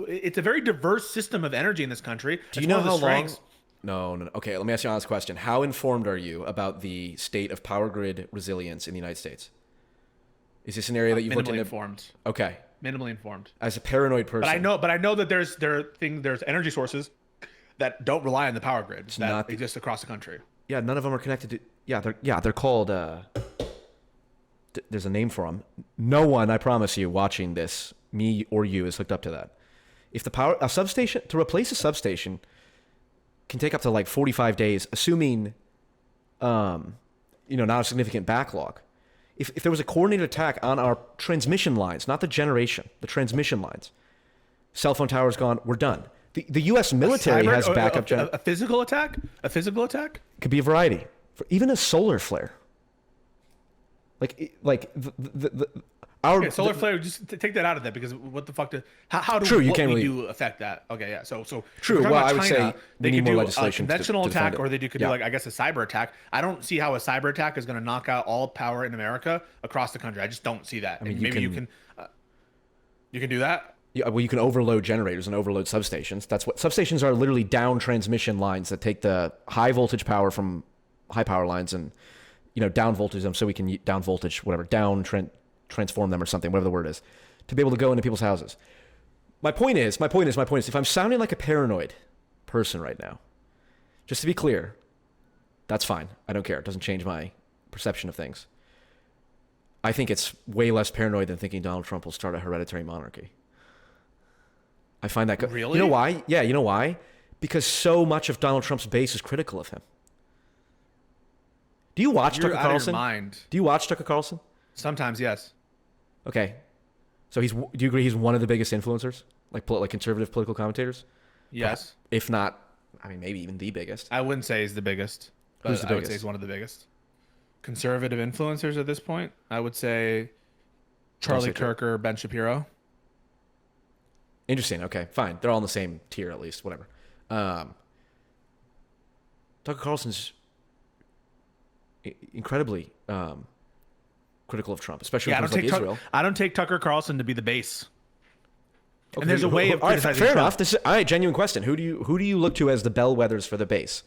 it's a very diverse system of energy in this country. Do you know how long? No. Okay, let me ask you an honest question. How informed are you about the state of power grid resilience in the United States? Is this an area that you've looked Minimally into? informed. Okay. Minimally informed. As a paranoid person. But I know that there's energy sources that don't rely on the power grid that exist across the country. Yeah, none of them are connected to. They're called. There's a name for them. No one, I promise you, watching this, me or you, is hooked up to that. If a substation to replace a substation can take up to like 45 days, assuming, not a significant backlog. If there was a coordinated attack on our transmission lines, not the generation, the transmission lines, cell phone towers gone, we're done. The U.S. military has backup. A physical attack? A physical attack? Could be a variety. Even a solar flare. Solar flare. Just take that out of that because what the fuck? How do True, you what can't we really do affect that? Okay, yeah. So True. if we're talking Well, about I would China, say they we need could more do a legislation to conventional defend attack, it. or they could do a cyber attack. I don't see how a cyber attack is going to knock out all power in America across the country. I just don't see that. mean, Maybe you can do that. Yeah, well, you can overload generators and overload substations. That's what substations are. Literally down transmission lines that take the high voltage power from high power lines and down voltage them so we can down voltage whatever transform them or something, whatever the word is, to be able to go into people's houses. My point is, if I'm sounding like a paranoid person right now, just to be clear, that's fine. I don't care. It doesn't change my perception of things. I think it's way less paranoid than thinking Donald Trump will start a hereditary monarchy. I find that Really? You know why? Yeah, you know why? Because so much of Donald Trump's base is critical of him. Do you watch You're Tucker out of your Carlson? mind. Do you watch Tucker Carlson? Sometimes, yes. Okay. So do you agree he's one of the biggest influencers? Like conservative political commentators? Yes. If not, I mean, maybe even the biggest. I wouldn't say he's the biggest. But Who's the I would biggest? say he's one of the biggest. Conservative influencers at this point, I would say Charlie say Kirk or Ben Shapiro. Interesting. Okay, fine. They're all in the same tier at least. Whatever. Tucker Carlson's incredibly critical of Trump, especially Yeah, when it comes to like Israel. I don't take Tucker Carlson to be the base. Okay, And there's a way of all right, criticizing fair Trump. enough. This is all right. Genuine question. Who do you look to as the bellwethers for the base?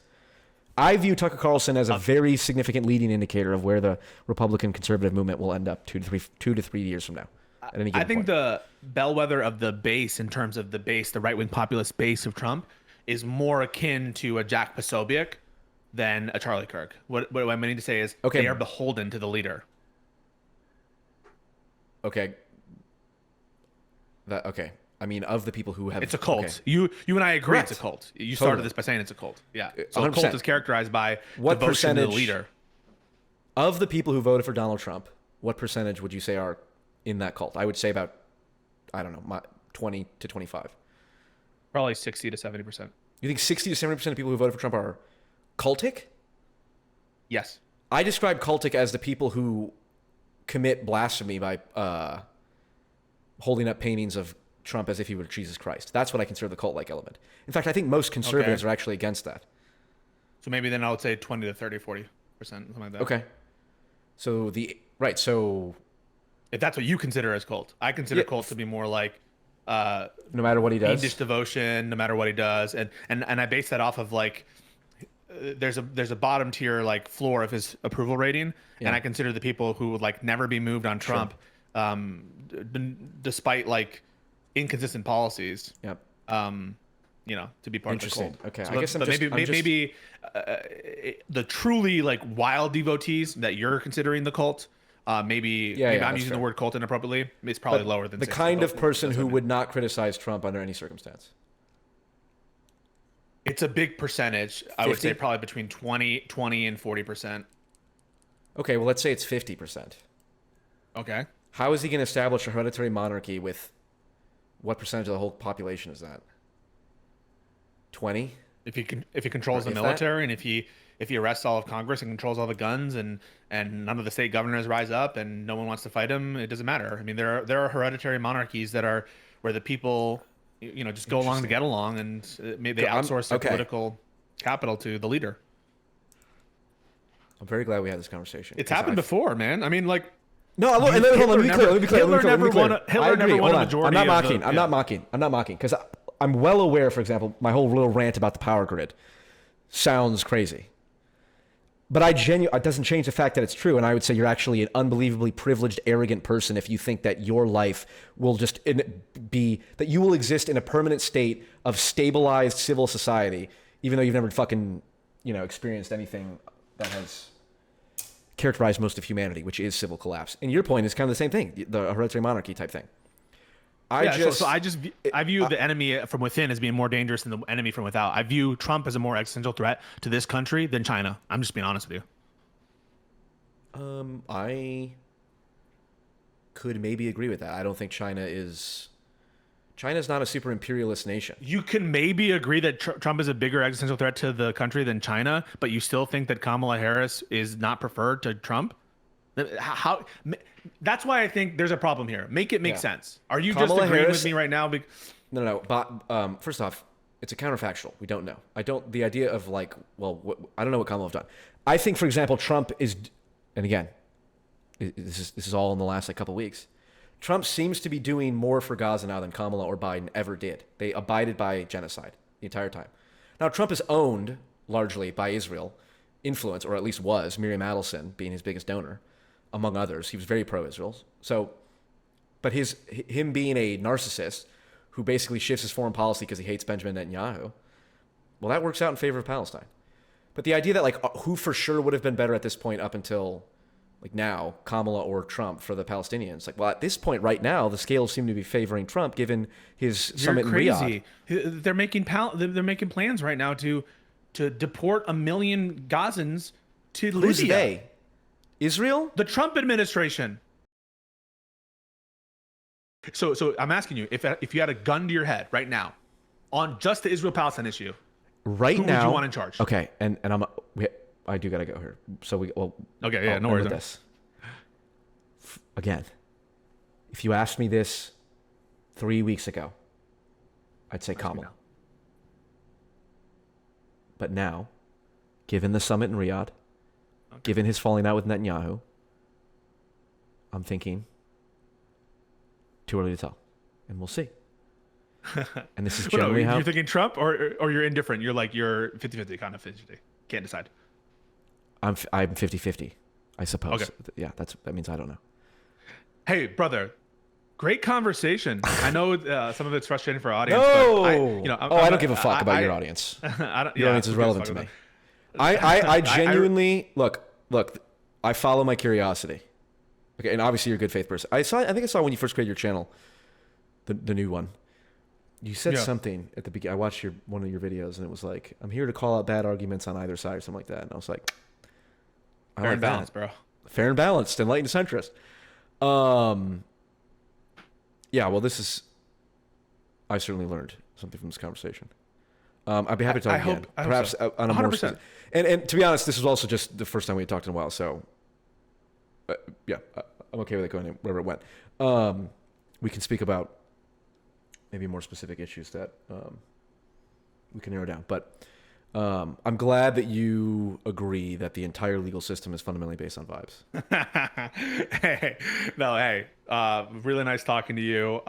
I view Tucker Carlson as a very significant leading indicator of where the Republican conservative movement will end up 2 to 3 years from now. At any given I think point. the bellwether of the base, in terms of the base, the right-wing populist base of Trump, is more akin to a Jack Posobiec than a Charlie Kirk. What I mean to say is they are beholden to the leader. Okay. Okay. I mean, of the people who have, It's a cult. okay. You and I agree Correct. It's a cult. You started Totally. this by saying it's a cult. Yeah. So a 100%. cult is characterized by What devotion to the percentage- leader. Of the people who voted for Donald Trump, what percentage would you say are in that cult? I would say about, I don't know, 20 to 25. Probably 60 to 70%. You think 60 to 70% of people who voted for Trump are cultic? Yes. I describe cultic as the people who commit blasphemy by holding up paintings of Trump as if he were Jesus Christ. That's what I consider the cult-like element. In fact, I think most conservatives are actually against that. So maybe then I would say 20 to 30, 40%, something like that. Okay. So so If that's what you consider as cult. I consider cult to be more like no matter what he does, fiendish devotion, no matter what he does. And I base that off of like there's a bottom tier like floor of his approval rating. Yeah. And I consider the people who would like never be moved on Trump, despite like inconsistent policies. Yep. To be part of the Interesting. cult. Okay. So I guess maybe the truly like wild devotees that you're considering the cult, maybe I'm that's using fair. the word cult inappropriately. It's probably lower than the 60, kind but of person that's who what I mean. would not criticize Trump under any circumstance. It's a big percentage. I would 50? say probably between 20 and 40%. Okay, well, let's say it's 50%. Okay. How is he going to establish a hereditary monarchy with what percentage of the whole population is that? 20? If he controls the If that- military and if he arrests all of Congress and controls all the guns and none of the state governors rise up and no one wants to fight him, it doesn't matter. I mean, there are hereditary monarchies that are where the people just go along to get along, and maybe they outsource their political capital to the leader. I'm very glad we had this conversation. It's happened before, man. I mean, like No, hold on. Let me be clear. Hitler never won a majority. I'm not mocking. of I'm not mocking. I'm not mocking because I'm well aware. For example, my whole little rant about the power grid sounds crazy, but it doesn't change the fact that it's true. And I would say you're actually an unbelievably privileged, arrogant person if you think that your life will just be that you will exist in a permanent state of stabilized civil society, even though you've never fucking experienced anything that has characterized most of humanity, which is civil collapse. And your point is kind of the same thing, the hereditary monarchy type thing. I view the enemy from within as being more dangerous than the enemy from without. I view Trump as a more existential threat to this country than China. I'm just being honest with you. I could maybe agree with that. I don't think China's not a super imperialist nation. You can maybe agree that Trump is a bigger existential threat to the country than China, but you still think that Kamala Harris is not preferred to Trump? How? That's why I think there's a problem here. Make it make sense. Are you Kamala just agreeing Harris, with me right now? No. But first off, it's a counterfactual. We don't know. The idea of like, I don't know what Kamala have done. I think, for example, Trump is, and again, this is all in the last couple weeks. Trump seems to be doing more for Gaza now than Kamala or Biden ever did. They abided by genocide the entire time. Now, Trump is owned largely by Israel, influence, or at least was, Miriam Adelson being his biggest donor, among others. He was very pro-Israel. But him being a narcissist who basically shifts his foreign policy because he hates Benjamin Netanyahu, well, that works out in favor of Palestine. But the idea that who for sure would have been better at this point up until now, Kamala or Trump for the Palestinians. At this point right now, the scales seem to be favoring Trump given his summit in Riyadh. They're making plans right now to deport 1 million Gazans to Who's Libya. they? Israel? The Trump administration. So I'm asking you, if you had a gun to your head right now, on just the Israel-Palestine issue, Right who now. would you want in charge? Okay, and I do gotta go here. So Okay, yeah, no end worries. with this. Again, if you asked me this 3 weeks ago, I'd say Kamala. But now, given the summit in Riyadh, given his falling out with Netanyahu, I'm thinking too early to tell, and we'll see. And this is generally how you're thinking Trump, or you're indifferent. You're 50-50 kind of 50. Can't decide. I'm 50-50, I suppose. Okay. Yeah, that means I don't know. Hey, brother, great conversation. I know some of it's frustrating for our audience. No, But I don't give a fuck about your audience. Your audience is relevant to me. I genuinely look. I follow my curiosity. Okay, and obviously you're a good faith person. I think I saw when you first created your channel, the new one. You said something at the beginning. I watched one of your videos, and it was like, "I'm here to call out bad arguments on either side," or something like that. And I was like, Fair and balanced, bro. Fair and balanced, enlightened centrist. Yeah, well, I certainly learned something from this conversation. I'd be happy to talk again. Perhaps so. on a more 100%. And to be honest, this was also just the first time we had talked in a while. So, yeah, I'm okay with it going wherever it went. We can speak about maybe more specific issues that we can narrow down. But I'm glad that you agree that the entire legal system is fundamentally based on vibes. Hey, really nice talking to you.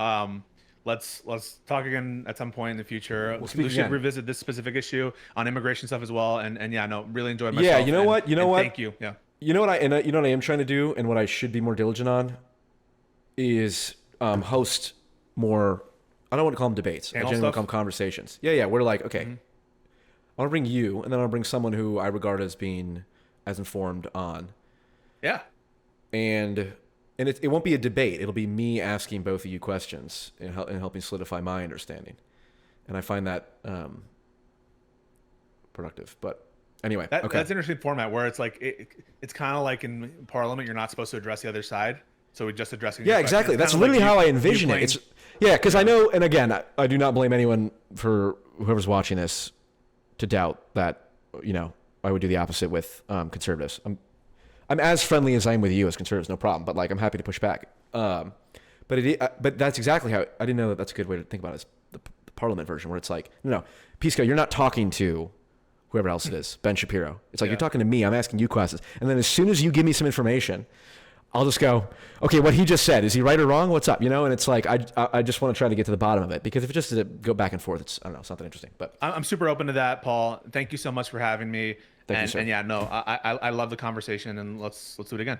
Let's talk again at some point in the future. We should revisit this specific issue on immigration stuff as well. And yeah, no, really enjoyed myself. Yeah, you know what? Thank you. Yeah. You know what I am trying to do, and what I should be more diligent on, is host more. I don't want to call them debates. I genuinely call them conversations. Yeah. We're like, okay, I want to bring you, and then I'll bring someone who I regard as being as informed on. Yeah. And it won't be a debate. It'll be me asking both of you questions and helping solidify my understanding. And I find that productive. But anyway, that's an interesting format where it's like it's kind of like in Parliament, you're not supposed to address the other side, so we're just addressing. Yeah, exactly. That's literally how I envision it. Because I know, and again, I do not blame anyone for whoever's watching this to doubt that I would do the opposite with conservatives. I'm as friendly as I am with you as conservatives, no problem. But I'm happy to push back. But that's exactly how I didn't know that's a good way to think about it. Is the Parliament version where it's like, no, Pisco, you're not talking to whoever else it is, Ben Shapiro. It's like you're talking to me. I'm asking you questions, and then as soon as you give me some information, I'll just go, okay, what he just said, is he right or wrong? What's up? And it's like I just want to try to get to the bottom of it, because if it's just to go back and forth, it's something interesting. But I'm super open to that, Paul. Thank you so much for having me. Thank you, sir. And yeah, no, I love the conversation, and let's do it again.